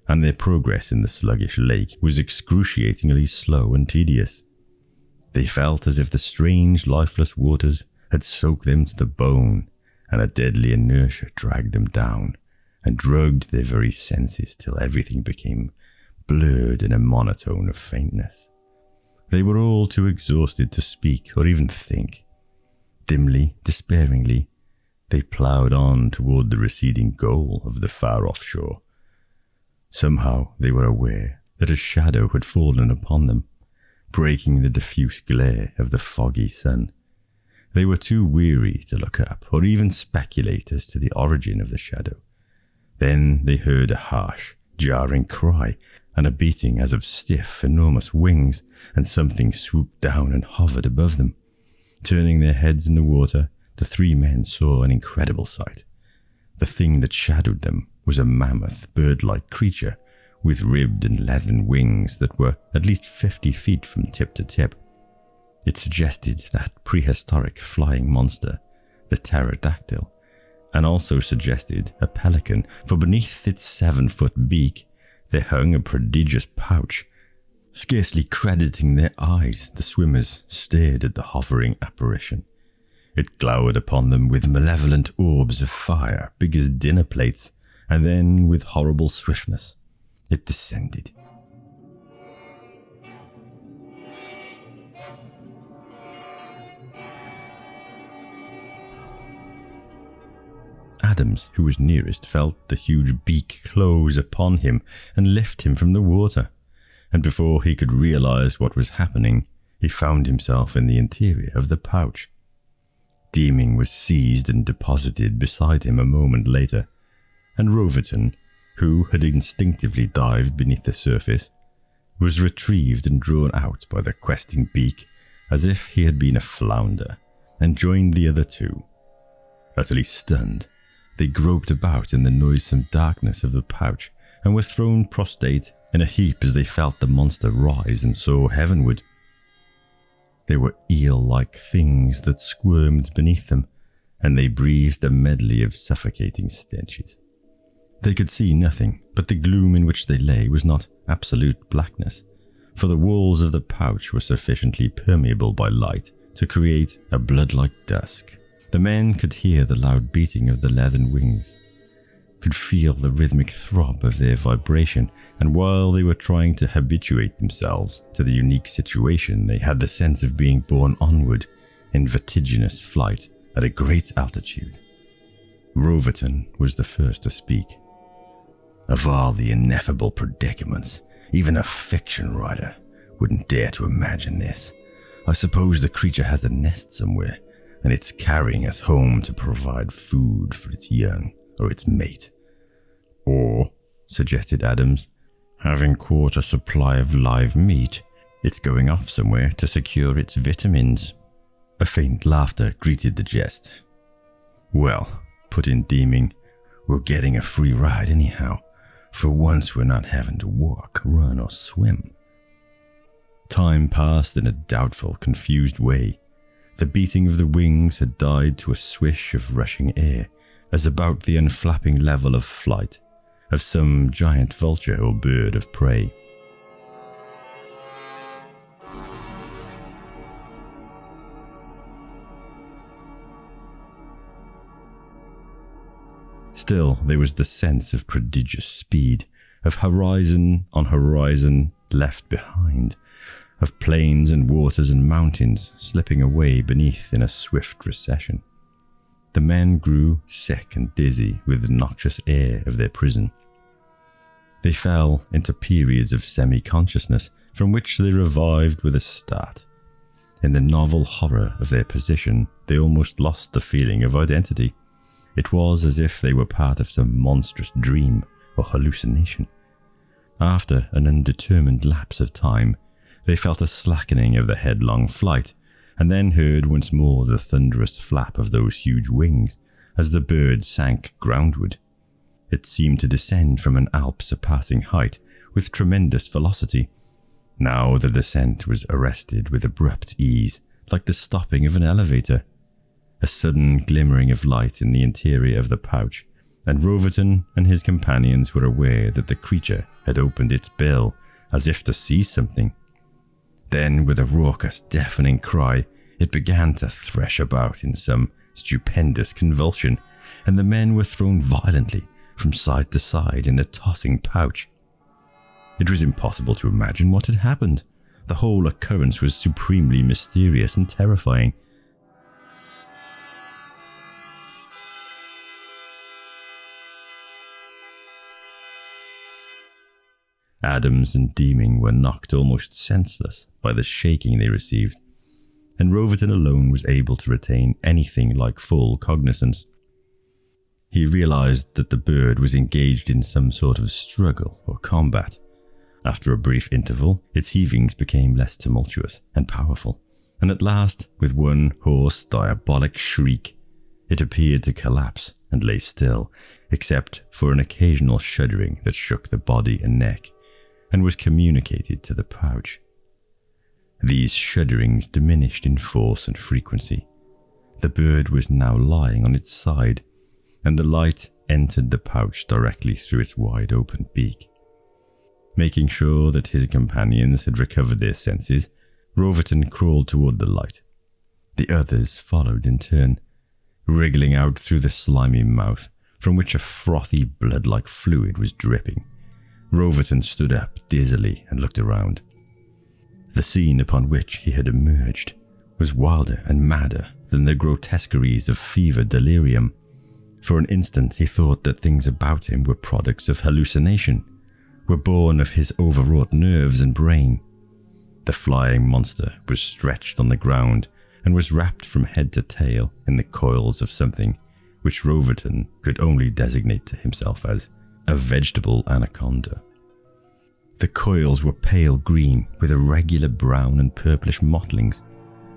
Speaker 1: and their progress in the sluggish lake was excruciatingly slow and tedious. They felt as if the strange, lifeless waters had soaked them to the bone, and a deadly inertia dragged them down and drugged their very senses till everything became blurred in a monotone of faintness. They were all too exhausted to speak or even think. Dimly, despairingly, they ploughed on toward the receding goal of the far-off shore. Somehow they were aware that a shadow had fallen upon them, breaking the diffuse glare of the foggy sun. They were too weary to look up or even speculate as to the origin of the shadow. Then they heard a harsh, jarring cry and a beating as of stiff, enormous wings, and something swooped down and hovered above them. Turning their heads in the water, the three men saw an incredible sight. The thing that shadowed them was a mammoth, bird-like creature with ribbed and leathern wings that were at least 50 feet from tip to tip. It suggested that prehistoric flying monster, the pterodactyl, and also suggested a pelican, for beneath its 7-foot beak there hung a prodigious pouch. Scarcely crediting their eyes, the swimmers stared at the hovering apparition. It glowered upon them with malevolent orbs of fire, big as dinner plates, and then, with horrible swiftness, it descended. Adams, who was nearest, felt the huge beak close upon him and lift him from the water, and before he could realize what was happening, he found himself in the interior of the pouch. Deeming was seized and deposited beside him a moment later, and Roverton, who had instinctively dived beneath the surface, was retrieved and drawn out by the questing beak as if he had been a flounder, and joined the other two. Utterly stunned, they groped about in the noisome darkness of the pouch and were thrown prostrate in a heap as they felt the monster rise and soar heavenward. They were eel-like things that squirmed beneath them, and they breathed a medley of suffocating stenches. They could see nothing, but the gloom in which they lay was not absolute blackness, for the walls of the pouch were sufficiently permeable by light to create a blood-like dusk. The men could hear the loud beating of the leathern wings, could feel the rhythmic throb of their vibration, and while they were trying to habituate themselves to the unique situation, they had the sense of being borne onward in vertiginous flight at a great altitude. Roverton was the first to speak. Of all the ineffable predicaments, even a fiction writer wouldn't dare to imagine this. I suppose the creature has a nest somewhere, and it's carrying us home to provide food for its young or its mate. Or, suggested Adams, having caught a supply of live meat, it's going off somewhere to secure its vitamins. A faint laughter greeted the jest. Well, put in Deeming, we're getting a free ride anyhow. For once we're not having to walk, run, or swim. Time passed in a doubtful, confused way. The beating of the wings had died to a swish of rushing air, as about the unflapping level of flight of some giant vulture or bird of prey. Still, there was the sense of prodigious speed, of horizon on horizon left behind, of plains and waters and mountains slipping away beneath in a swift recession. the men grew sick and dizzy with the noxious air of their prison. They fell into periods of semi-consciousness from which they revived with a start. In the novel horror of their position, they almost lost the feeling of identity. It was as if they were part of some monstrous dream or hallucination. After an undetermined lapse of time, they felt a slackening of the headlong flight, and then heard once more the thunderous flap of those huge wings as the bird sank groundward. It seemed to descend from an Alp-surpassing height with tremendous velocity. Now the descent was arrested with abrupt ease, like the stopping of an elevator. A sudden glimmering of light in the interior of the pouch, and Roverton and his companions were aware that the creature had opened its bill as if to seize something. Then, with a raucous, deafening cry, it began to thresh about in some stupendous convulsion, and the men were thrown violently from side to side in the tossing pouch. It was impossible to imagine what had happened. The whole occurrence was supremely mysterious and terrifying. Adams and Deeming were knocked almost senseless by the shaking they received, and Roverton alone was able to retain anything like full cognizance. He realized that the bird was engaged in some sort of struggle or combat. After a brief interval, its heavings became less tumultuous and powerful, and at last, with one hoarse, diabolic shriek, it appeared to collapse and lay still, except for an occasional shuddering that shook the body and neck, and was communicated to the pouch. These shudderings diminished in force and frequency. The bird was now lying on its side, and the light entered the pouch directly through its wide-open beak. Making sure that his companions had recovered their senses, Roverton crawled toward the light. The others followed in turn, wriggling out through the slimy mouth, from which a frothy, blood-like fluid was dripping. Roverton stood up dizzily and looked around. The scene upon which he had emerged was wilder and madder than the grotesqueries of fever delirium. For an instant he thought that things about him were products of hallucination, were born of his overwrought nerves and brain. The flying monster was stretched on the ground and was wrapped from head to tail in the coils of something which Roverton could only designate to himself as a vegetable anaconda. The coils were pale green with irregular brown and purplish mottlings,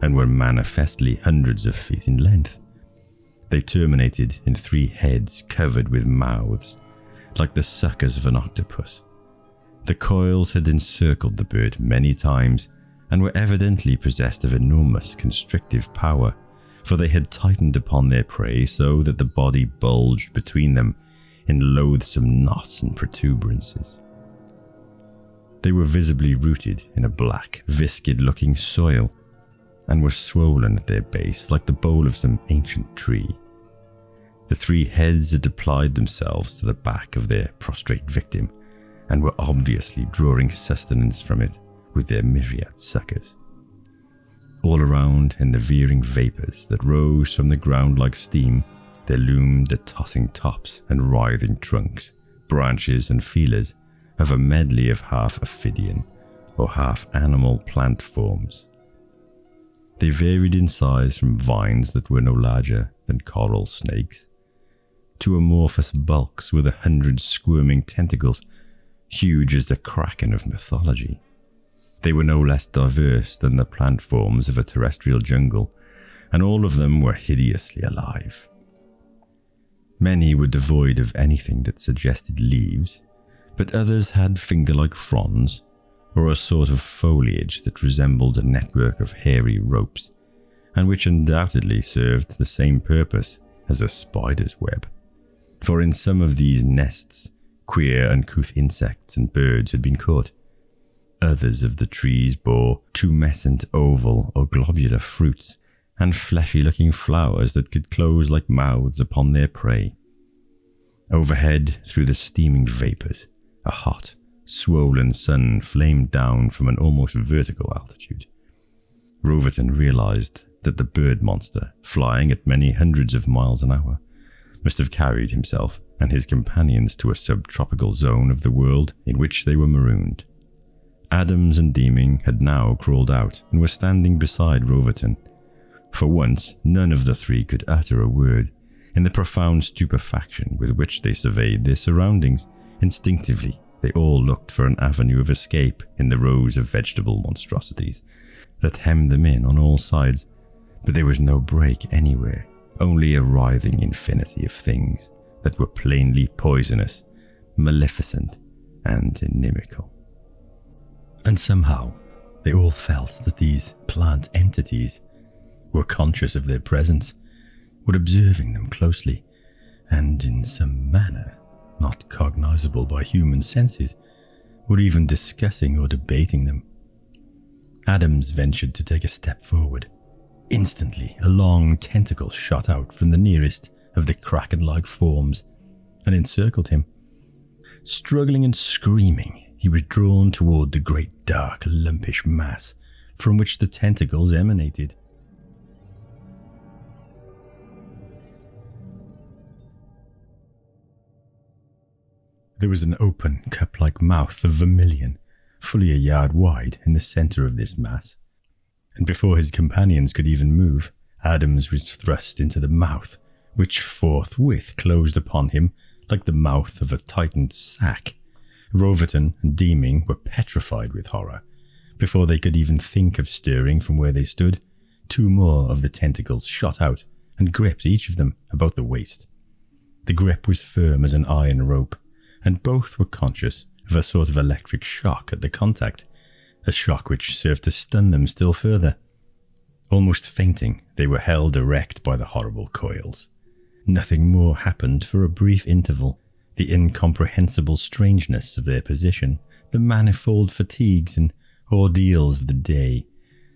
Speaker 1: and were manifestly hundreds of feet in length. They terminated in 3 heads covered with mouths, like the suckers of an octopus. The coils had encircled the bird many times, and were evidently possessed of enormous constrictive power, for they had tightened upon their prey so that the body bulged between them in loathsome knots and protuberances. They were visibly rooted in a black, viscid-looking soil, and were swollen at their base like the bole of some ancient tree. The 3 heads had applied themselves to the back of their prostrate victim, and were obviously drawing sustenance from it with their myriad suckers. All around, in the veering vapours that rose from the ground like steam, there loomed the tossing tops and writhing trunks, branches and feelers of a medley of half ophidian or half animal plant forms. They varied in size from vines that were no larger than coral snakes, to amorphous bulks with 100 squirming tentacles, huge as the kraken of mythology. They were no less diverse than the plant forms of a terrestrial jungle, and all of them were hideously alive. Many were devoid of anything that suggested leaves, but others had finger-like fronds, or a sort of foliage that resembled a network of hairy ropes, and which undoubtedly served the same purpose as a spider's web. For in some of these nests, queer uncouth insects and birds had been caught. Others of the trees bore tumescent oval or globular fruits, and fleshy-looking flowers that could close like mouths upon their prey. Overhead, through the steaming vapours, a hot, swollen sun flamed down from an almost vertical altitude. Roverton realized that the bird monster, flying at many hundreds of miles an hour, must have carried himself and his companions to a subtropical zone of the world in which they were marooned. Adams and Deeming had now crawled out and were standing beside Roverton. For once, none of the three could utter a word. In the profound stupefaction with which they surveyed their surroundings, instinctively they all looked for an avenue of escape in the rows of vegetable monstrosities that hemmed them in on all sides, but there was no break anywhere, only a writhing infinity of things that were plainly poisonous, maleficent, and inimical. And somehow, they all felt that these plant entities were conscious of their presence, were observing them closely, and in some manner, not cognizable by human senses, were even discussing or debating them. Adams ventured to take a step forward. Instantly, a long tentacle shot out from the nearest of the kraken-like forms and encircled him. Struggling and screaming, he was drawn toward the great dark lumpish mass from which the tentacles emanated. There was an open, cup-like mouth of vermilion, fully a yard wide, in the center of this mass, and before his companions could even move, Adams was thrust into the mouth, which forthwith closed upon him like the mouth of a tightened sack. Roverton and Deeming were petrified with horror. Before they could even think of stirring from where they stood, two more of the tentacles shot out and gripped each of them about the waist. The grip was firm as an iron rope, and both were conscious of a sort of electric shock at the contact, a shock which served to stun them still further. Almost fainting, they were held erect by the horrible coils. Nothing more happened for a brief interval. The incomprehensible strangeness of their position, the manifold fatigues and ordeals of the day,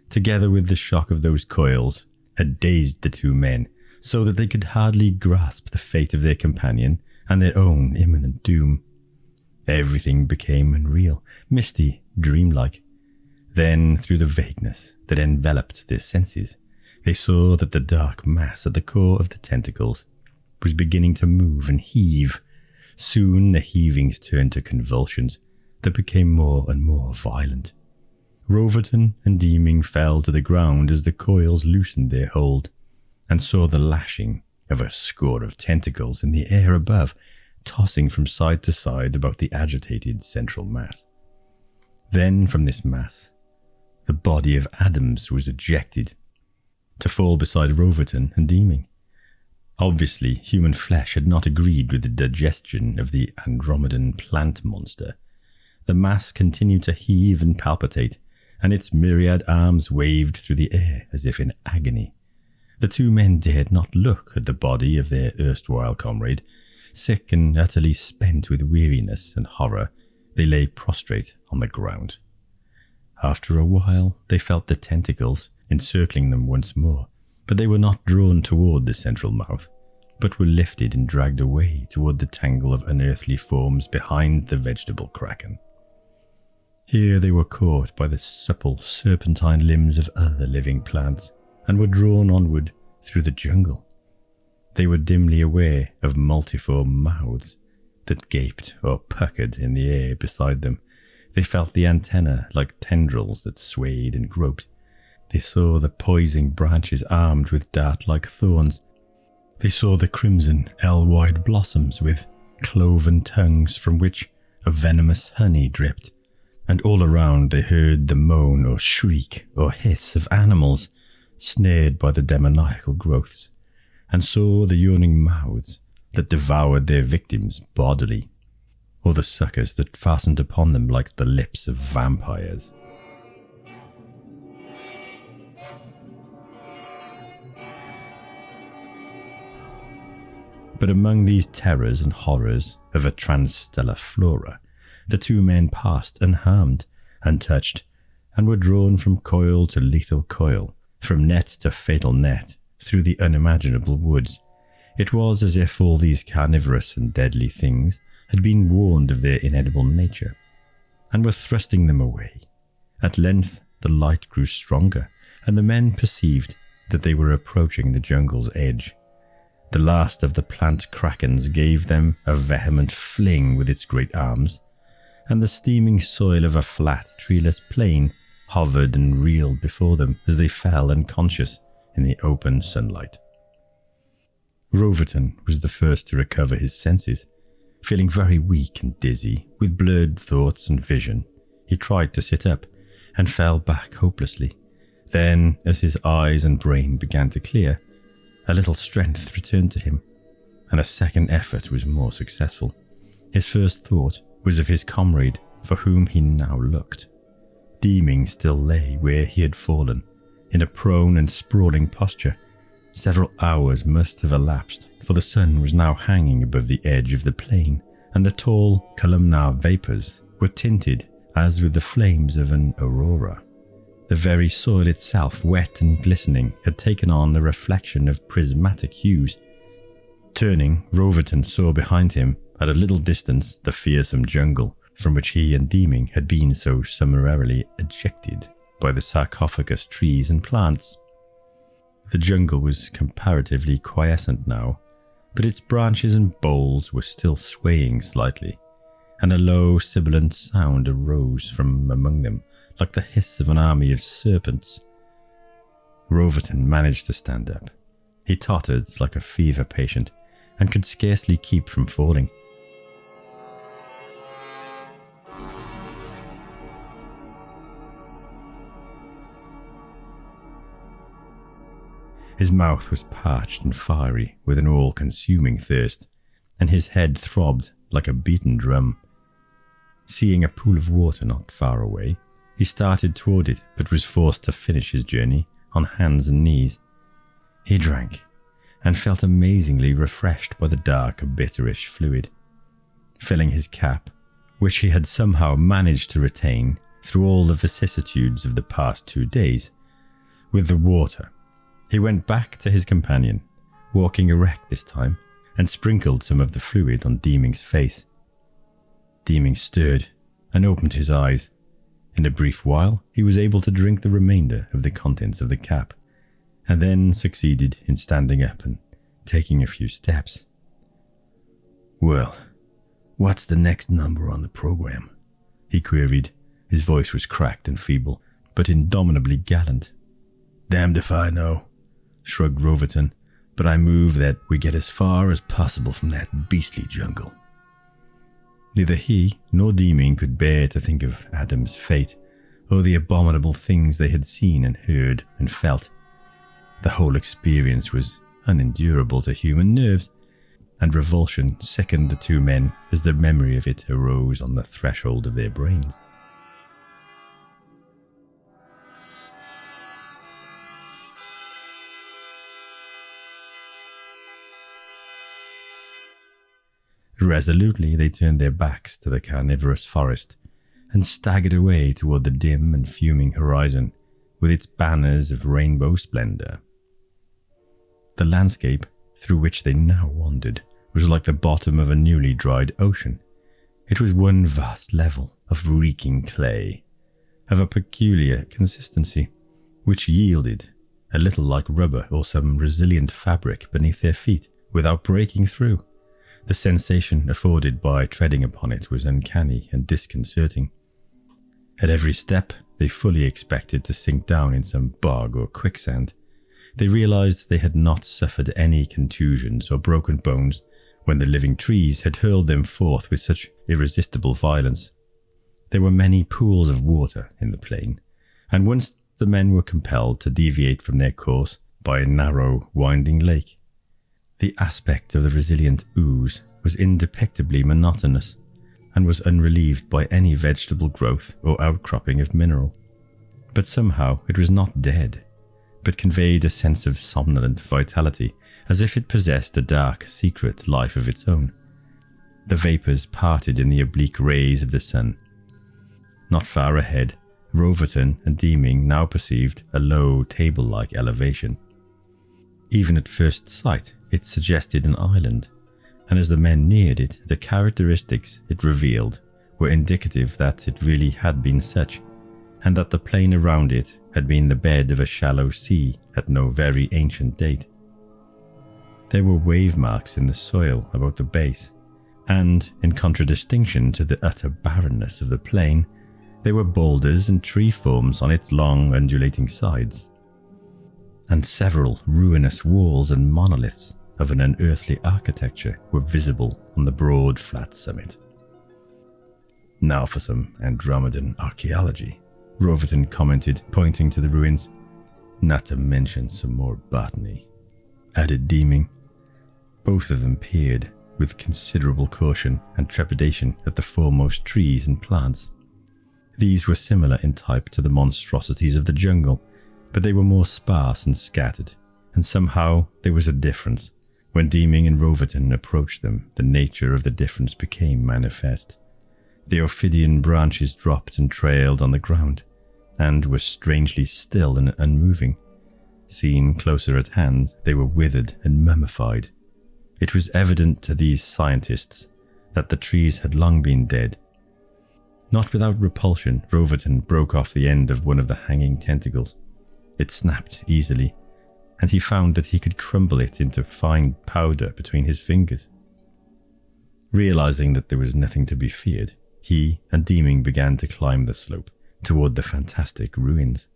Speaker 1: together with the shock of those coils, had dazed the two men so that they could hardly grasp the fate of their companion and their own imminent doom. Everything became unreal, misty, dreamlike. Then, through the vagueness that enveloped their senses, they saw that the dark mass at the core of the tentacles was beginning to move and heave. Soon the heavings turned to convulsions that became more and more violent. Roverton and Deeming fell to the ground as the coils loosened their hold, and saw the lashing of a score of tentacles in the air above, tossing from side to side about the agitated central mass. Then from this mass, the body of Adams was ejected, to fall beside Roverton and Deeming. Obviously, human flesh had not agreed with the digestion of the Andromedan plant monster. The mass continued to heave and palpitate, and its myriad arms waved through the air as if in agony. The two men dared not look at the body of their erstwhile comrade. Sick and utterly spent with weariness and horror, they lay prostrate on the ground. After a while, they felt the tentacles encircling them once more, but they were not drawn toward the central mouth, but were lifted and dragged away toward the tangle of unearthly forms behind the vegetable kraken. Here they were caught by the supple, serpentine limbs of other living plants, and were drawn onward through the jungle. They were dimly aware of multiform mouths that gaped or puckered in the air beside them. They felt the antennae like tendrils that swayed and groped. They saw the poising branches armed with dart-like thorns. They saw the crimson, ell-wide blossoms with cloven tongues from which a venomous honey dripped, and all around they heard the moan or shriek or hiss of animals snared by the demoniacal growths, and saw the yawning mouths that devoured their victims bodily, or the suckers that fastened upon them like the lips of vampires. But among these terrors and horrors of a transstellar flora, the two men passed unharmed, untouched, and were drawn from coil to lethal coil, from net to fatal net, through the unimaginable woods. It was as if all these carnivorous and deadly things had been warned of their inedible nature, and were thrusting them away. At length the light grew stronger, and the men perceived that they were approaching the jungle's edge. The last of the plant krakens gave them a vehement fling with its great arms, and the steaming soil of a flat, treeless plain hovered and reeled before them as they fell unconscious in the open sunlight. Roverton was the first to recover his senses. Feeling very weak and dizzy, with blurred thoughts and vision, he tried to sit up and fell back hopelessly. Then, as his eyes and brain began to clear, a little strength returned to him, and a second effort was more successful. His first thought was of his comrade, for whom he now looked. Deeming still lay where he had fallen, in a prone and sprawling posture. Several hours must have elapsed, for the sun was now hanging above the edge of the plain, and the tall columnar vapours were tinted as with the flames of an aurora. The very soil itself, wet and glistening, had taken on a reflection of prismatic hues. Turning, Roverton saw behind him, at a little distance, the fearsome jungle from which he and Deeming had been so summarily ejected by the sarcophagus trees and plants. The jungle was comparatively quiescent now, but its branches and boles were still swaying slightly, and a low sibilant sound arose from among them, like the hiss of an army of serpents. Roverton managed to stand up. He tottered like a fever patient, and could scarcely keep from falling. His mouth was parched and fiery with an all-consuming thirst, and his head throbbed like a beaten drum. Seeing a pool of water not far away, he started toward it, but was forced to finish his journey on hands and knees. He drank, and felt amazingly refreshed by the dark, bitterish fluid. Filling his cap, which he had somehow managed to retain through all the vicissitudes of the past 2 days, with the water, he went back to his companion, walking erect this time, and sprinkled some of the fluid on Deeming's face. Deeming stirred and opened his eyes. In a brief while, he was able to drink the remainder of the contents of the cap, and then succeeded in standing up and taking a few steps. "Well, what's the next number on the program?" he queried. His voice was cracked and feeble, but indomitably gallant. "Damned if I know," shrugged Roverton, "but I move that we get as far as possible from that beastly jungle." Neither he nor Deeming could bear to think of Adam's fate, or the abominable things they had seen and heard and felt. The whole experience was unendurable to human nerves, and revulsion sickened the two men as the memory of it arose on the threshold of their brains. Resolutely they turned their backs to the carnivorous forest and staggered away toward the dim and fuming horizon with its banners of rainbow splendor. The landscape through which they now wandered was like the bottom of a newly dried ocean. It was one vast level of reeking clay, of a peculiar consistency, which yielded a little like rubber or some resilient fabric beneath their feet without breaking through. The sensation afforded by treading upon it was uncanny and disconcerting. At every step, they fully expected to sink down in some bog or quicksand. They realized they had not suffered any contusions or broken bones when the living trees had hurled them forth with such irresistible violence. There were many pools of water in the plain, and once the men were compelled to deviate from their course by a narrow, winding lake. The aspect of the resilient ooze was indepicably monotonous, and was unrelieved by any vegetable growth or outcropping of mineral. But somehow it was not dead, but conveyed a sense of somnolent vitality, as if it possessed a dark, secret life of its own. The vapours parted in the oblique rays of the sun. Not far ahead, Roverton and Deeming now perceived a low, table-like elevation. Even at first sight, it suggested an island, and as the men neared it, the characteristics it revealed were indicative that it really had been such, and that the plain around it had been the bed of a shallow sea at no very ancient date. There were wave marks in the soil about the base, and, in contradistinction to the utter barrenness of the plain, there were boulders and tree forms on its long, undulating sides, and several ruinous walls and monoliths of an unearthly architecture were visible on the broad, flat summit. "Now for some Andromedan archaeology," Roverton commented, pointing to the ruins. "Not to mention some more botany," added Deeming. Both of them peered with considerable caution and trepidation at the foremost trees and plants. These were similar in type to the monstrosities of the jungle, but they were more sparse and scattered, and somehow there was a difference. When Deeming and Roverton approached them, the nature of the difference became manifest. The ophidian branches dropped and trailed on the ground, and were strangely still and unmoving. Seen closer at hand, they were withered and mummified. It was evident to these scientists that the trees had long been dead. Not without repulsion, Roverton broke off the end of one of the hanging tentacles. It snapped easily, and he found that he could crumble it into fine powder between his fingers. Realizing that there was nothing to be feared, he and Deeming began to climb the slope toward the fantastic ruins.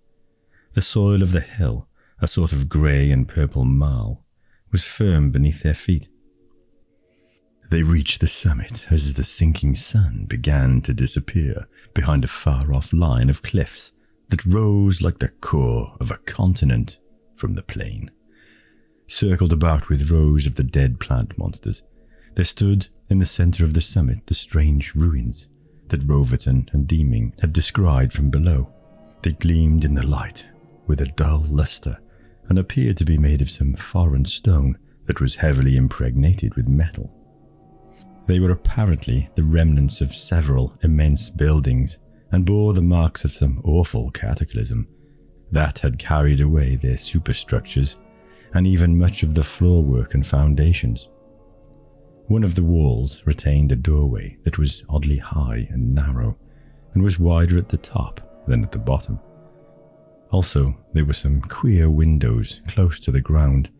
Speaker 1: The soil of the hill, a sort of grey and purple marl, was firm beneath their feet. They reached the summit as the sinking sun began to disappear behind a far-off line of cliffs that rose like the core of a continent from the plain. Circled about with rows of the dead plant monsters, there stood in the centre of the summit the strange ruins that Roverton and Deeming had descried from below. They gleamed in the light with a dull lustre and appeared to be made of some foreign stone that was heavily impregnated with metal. They were apparently the remnants of several immense buildings and bore the marks of some awful cataclysm that had carried away their superstructures and even much of the floorwork and foundations. One of the walls retained a doorway that was oddly high and narrow and was wider at the top than at the bottom. Also, there were some queer windows close to the ground.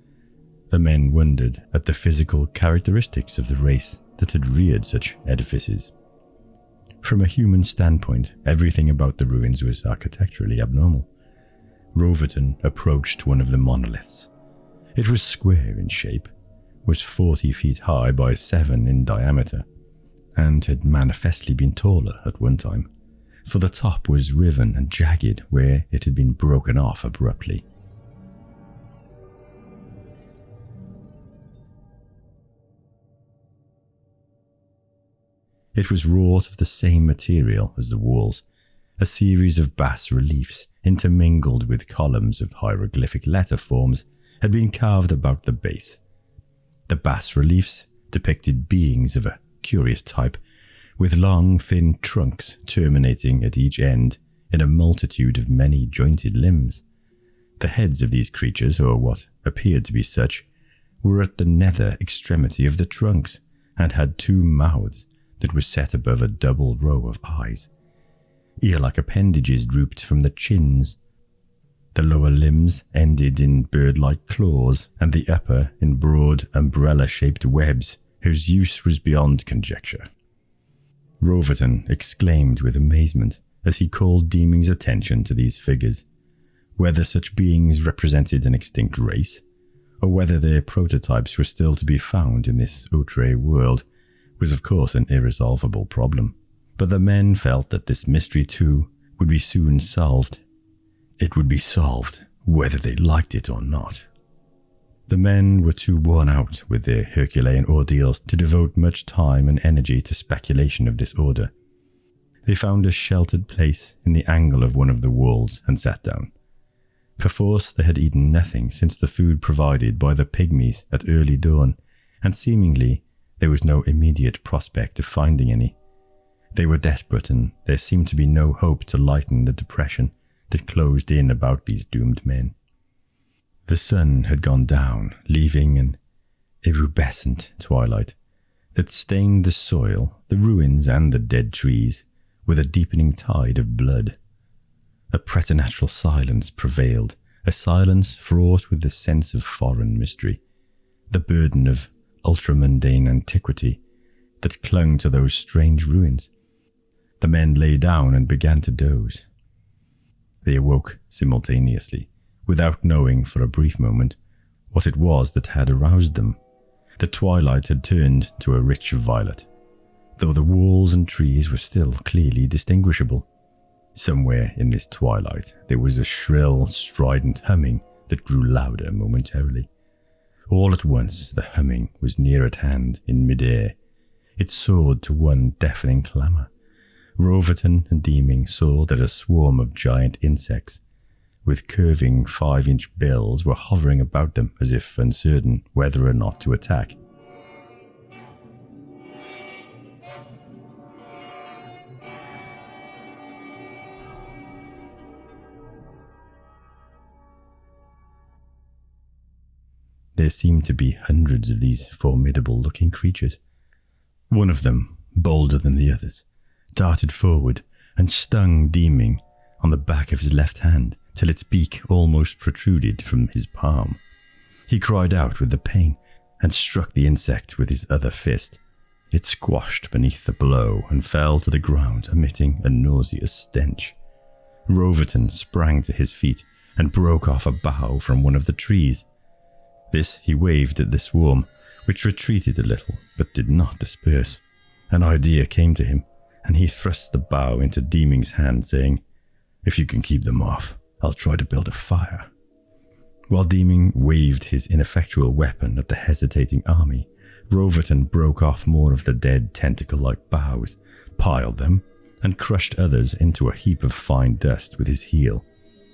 Speaker 1: The men wondered at the physical characteristics of the race that had reared such edifices. From a human standpoint, everything about the ruins was architecturally abnormal. Roverton approached one of the monoliths. It was square in shape, was 40 feet high by 7 in diameter, and had manifestly been taller at one time, for the top was riven and jagged where it had been broken off abruptly. It was wrought of the same material as the walls, a series of bas-reliefs intermingled with columns of hieroglyphic letter forms had been carved about the base. The bas-reliefs depicted beings of a curious type, with long, thin trunks terminating at each end in a multitude of many jointed limbs. The heads of these creatures, or what appeared to be such, were at the nether extremity of the trunks, and had 2 mouths that were set above a double row of eyes. Ear-like appendages drooped from the chins. The lower limbs ended in bird-like claws, and the upper in broad umbrella-shaped webs, whose use was beyond conjecture. Roverton exclaimed with amazement as he called Deeming's attention to these figures. Whether such beings represented an extinct race, or whether their prototypes were still to be found in this outre world, was of course an irresolvable problem. But the men felt that this mystery too would be soon solved. It would be solved whether they liked it or not. The men were too worn out with their Herculean ordeals to devote much time and energy to speculation of this order. They found a sheltered place in the angle of one of the walls and sat down. Perforce they had eaten nothing since the food provided by the pygmies at early dawn, and seemingly there was no immediate prospect of finding any. They were desperate, and there seemed to be no hope to lighten the depression that closed in about these doomed men. The sun had gone down, leaving an iridescent twilight that stained the soil, the ruins, and the dead trees with a deepening tide of blood. A preternatural silence prevailed, a silence fraught with the sense of foreign mystery, the burden of ultramundane antiquity that clung to those strange ruins. The men lay down and began to doze. They awoke simultaneously, without knowing for a brief moment what it was that had aroused them. The twilight had turned to a rich violet, though the walls and trees were still clearly distinguishable. Somewhere in this twilight there was a shrill, strident humming that grew louder momentarily. All at once the humming was near at hand in mid-air. It soared to one deafening clamour. Roverton and Deeming saw that a swarm of giant insects with curving 5-inch bills were hovering about them as if uncertain whether or not to attack. There seemed to be hundreds of these formidable-looking creatures. One of them, bolder than the others, darted forward and stung Deeming on the back of his left hand till its beak almost protruded from his palm. He cried out with the pain and struck the insect with his other fist. It squashed beneath the blow and fell to the ground, emitting a nauseous stench. Roverton sprang to his feet and broke off a bough from one of the trees. This he waved at the swarm, which retreated a little but did not disperse. An idea came to him, and he thrust the bough into Deeming's hand, saying, "If you can keep them off, I'll try to build a fire." While Deeming waved his ineffectual weapon at the hesitating army, Roverton broke off more of the dead tentacle-like boughs, piled them, and crushed others into a heap of fine dust with his heel.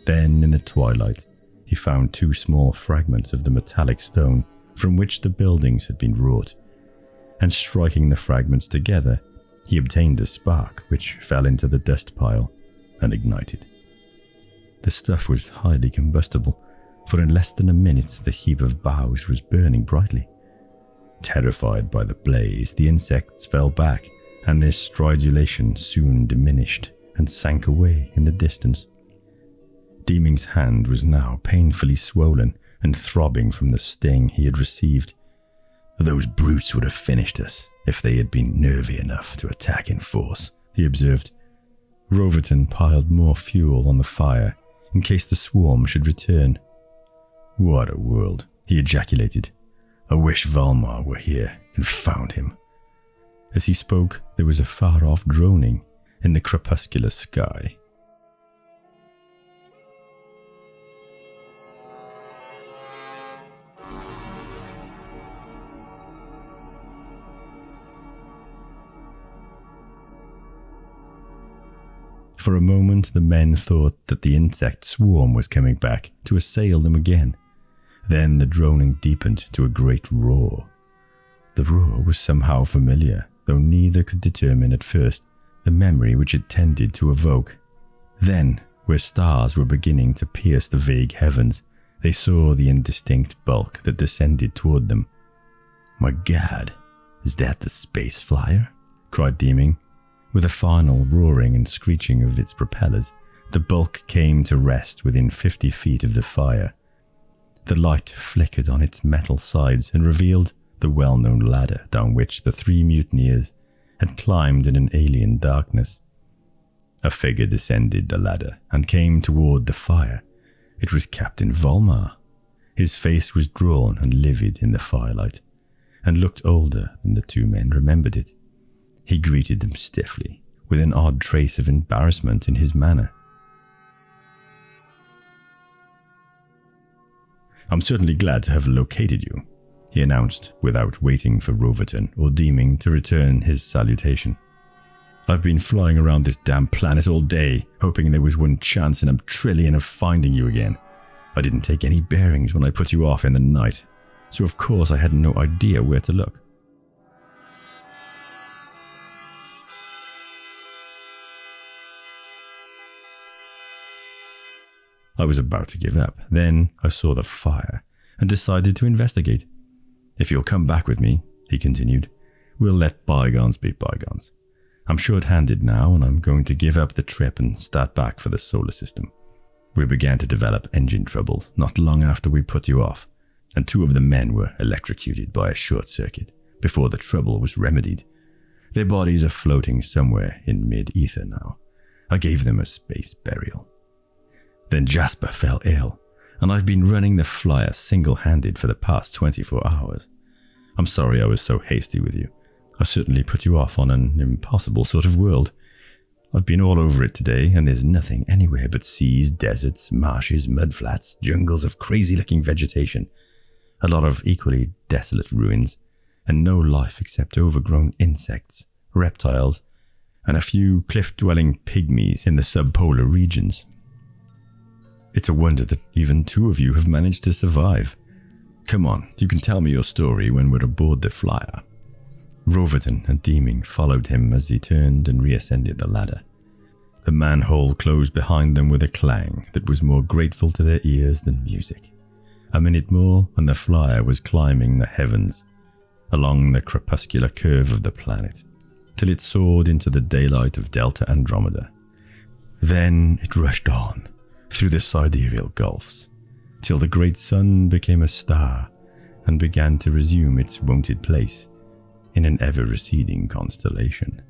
Speaker 1: Then, in the twilight, he found 2 small fragments of the metallic stone from which the buildings had been wrought, and striking the fragments together, he obtained a spark which fell into the dust pile and ignited. The stuff was highly combustible, for in less than a minute the heap of boughs was burning brightly. Terrified by the blaze, the insects fell back, and their stridulation soon diminished and sank away in the distance. Deeming's hand was now painfully swollen and throbbing from the sting he had received. "Those brutes would have finished us if they had been nervy enough to attack in force," he observed. Roverton piled more fuel on the fire in case the swarm should return. "What a world," he ejaculated. "I wish Volmar were here, confound him." As he spoke, there was a far-off droning in the crepuscular sky. For a moment the men thought that the insect swarm was coming back to assail them again. Then the droning deepened to a great roar. The roar was somehow familiar, though neither could determine at first the memory which it tended to evoke. Then, where stars were beginning to pierce the vague heavens, they saw the indistinct bulk that descended toward them. "My God, is that the space flyer?" cried Deeming. With a final roaring and screeching of its propellers, the bulk came to rest within 50 feet of the fire. The light flickered on its metal sides and revealed the well-known ladder down which the 3 mutineers had climbed in an alien darkness. A figure descended the ladder and came toward the fire. It was Captain Volmar. His face was drawn and livid in the firelight, and looked older than the 2 men remembered it. He greeted them stiffly, with an odd trace of embarrassment in his manner. "I'm certainly glad to have located you," he announced, without waiting for Roverton or Deeming to return his salutation. "I've been flying around this damn planet all day, hoping there was one chance in a trillion of finding you again. I didn't take any bearings when I put you off in the night, so of course I had no idea where to look." I was about to give up. Then I saw the fire and decided to investigate. "If you'll come back with me," he continued, "we'll let bygones be bygones. I'm short-handed now, and I'm going to give up the trip and start back for the solar system. We began to develop engine trouble not long after we put you off, and 2 of the men were electrocuted by a short circuit before the trouble was remedied. Their bodies are floating somewhere in mid-ether now. I gave them a space burial. Then Jasper fell ill, and I've been running the flyer single-handed for the past 24 hours. I'm sorry I was so hasty with you. I certainly put you off on an impossible sort of world. I've been all over it today, and there's nothing anywhere but seas, deserts, marshes, mudflats, jungles of crazy-looking vegetation, a lot of equally desolate ruins, and no life except overgrown insects, reptiles, and a few cliff-dwelling pygmies in the subpolar regions. It's a wonder that even 2 of you have managed to survive. Come on, you can tell me your story when we're aboard the flyer. Roverton and Deeming followed him as he turned and reascended the ladder. The manhole closed behind them with a clang that was more grateful to their ears than music. A minute more and the flyer was climbing the heavens, along the crepuscular curve of the planet, till it soared into the daylight of Delta Andromeda. Then it rushed on, through the sidereal gulfs, till the great sun became a star and began to resume its wonted place in an ever-receding constellation.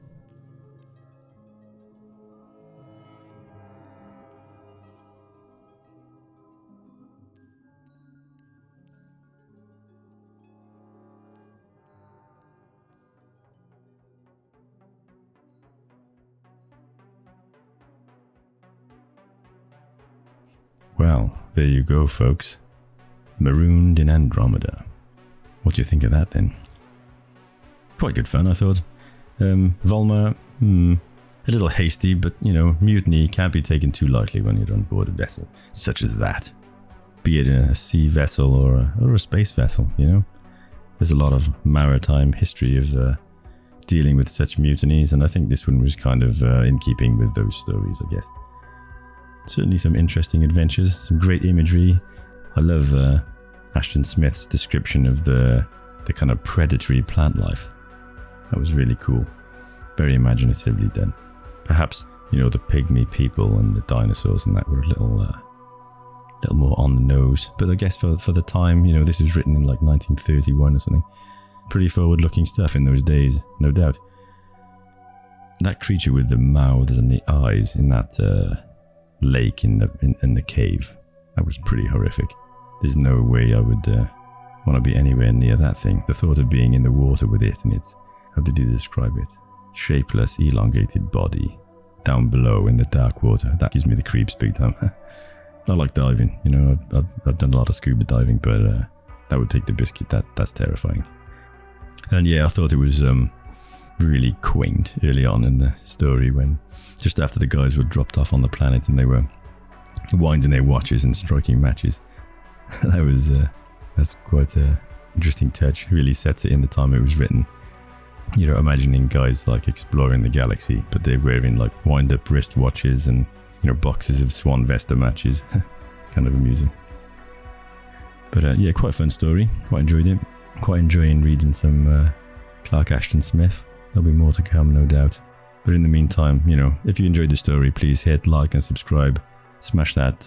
Speaker 1: Well, there you go, folks. Marooned in Andromeda. What do you think of that, then? Quite good fun, I thought. Volmar, a little hasty, but, mutiny can't be taken too lightly when you're on board a vessel such as that. Be it a sea vessel or a space vessel, There's a lot of maritime history of dealing with such mutinies, and I think this one was kind of in keeping with those stories, I guess. Certainly some interesting adventures, some great imagery. I love Ashton Smith's description of the kind of predatory plant life. That was really cool. Very imaginatively done. Perhaps, the pygmy people and the dinosaurs and that were a little more on the nose. But I guess for the time, this was written in like 1931 or something. Pretty forward-looking stuff in those days, no doubt. That creature with the mouths and the eyes in that lake in the cave, that was pretty horrific. There's no way I would want to be anywhere near that thing. The thought of being in the water with it and its, how did you describe it? Shapeless, elongated body down below in the dark water. That gives me the creeps big time. I like diving, I've done a lot of scuba diving, but that would take the biscuit. That's terrifying. And yeah, I thought it was really quaint early on in the story when just after the guys were dropped off on the planet and they were winding their watches and striking matches. That's quite an interesting touch. Really sets it in the time it was written. Imagining guys like exploring the galaxy, but they're wearing like wind-up wrist watches and boxes of Swan Vesta matches. It's kind of amusing. But yeah, quite a fun story. Quite enjoyed it. Quite enjoying reading some Clark Ashton Smith. There'll be more to come, no doubt. But in the meantime, if you enjoyed the story, please hit like and subscribe. Smash that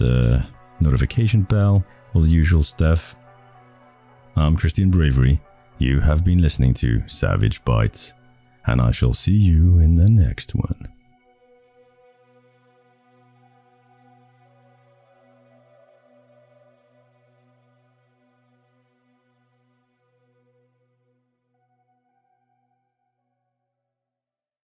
Speaker 1: notification bell, all the usual stuff. I'm Christian Bravery. You have been listening to Savage Bites, and I shall see you in the next one.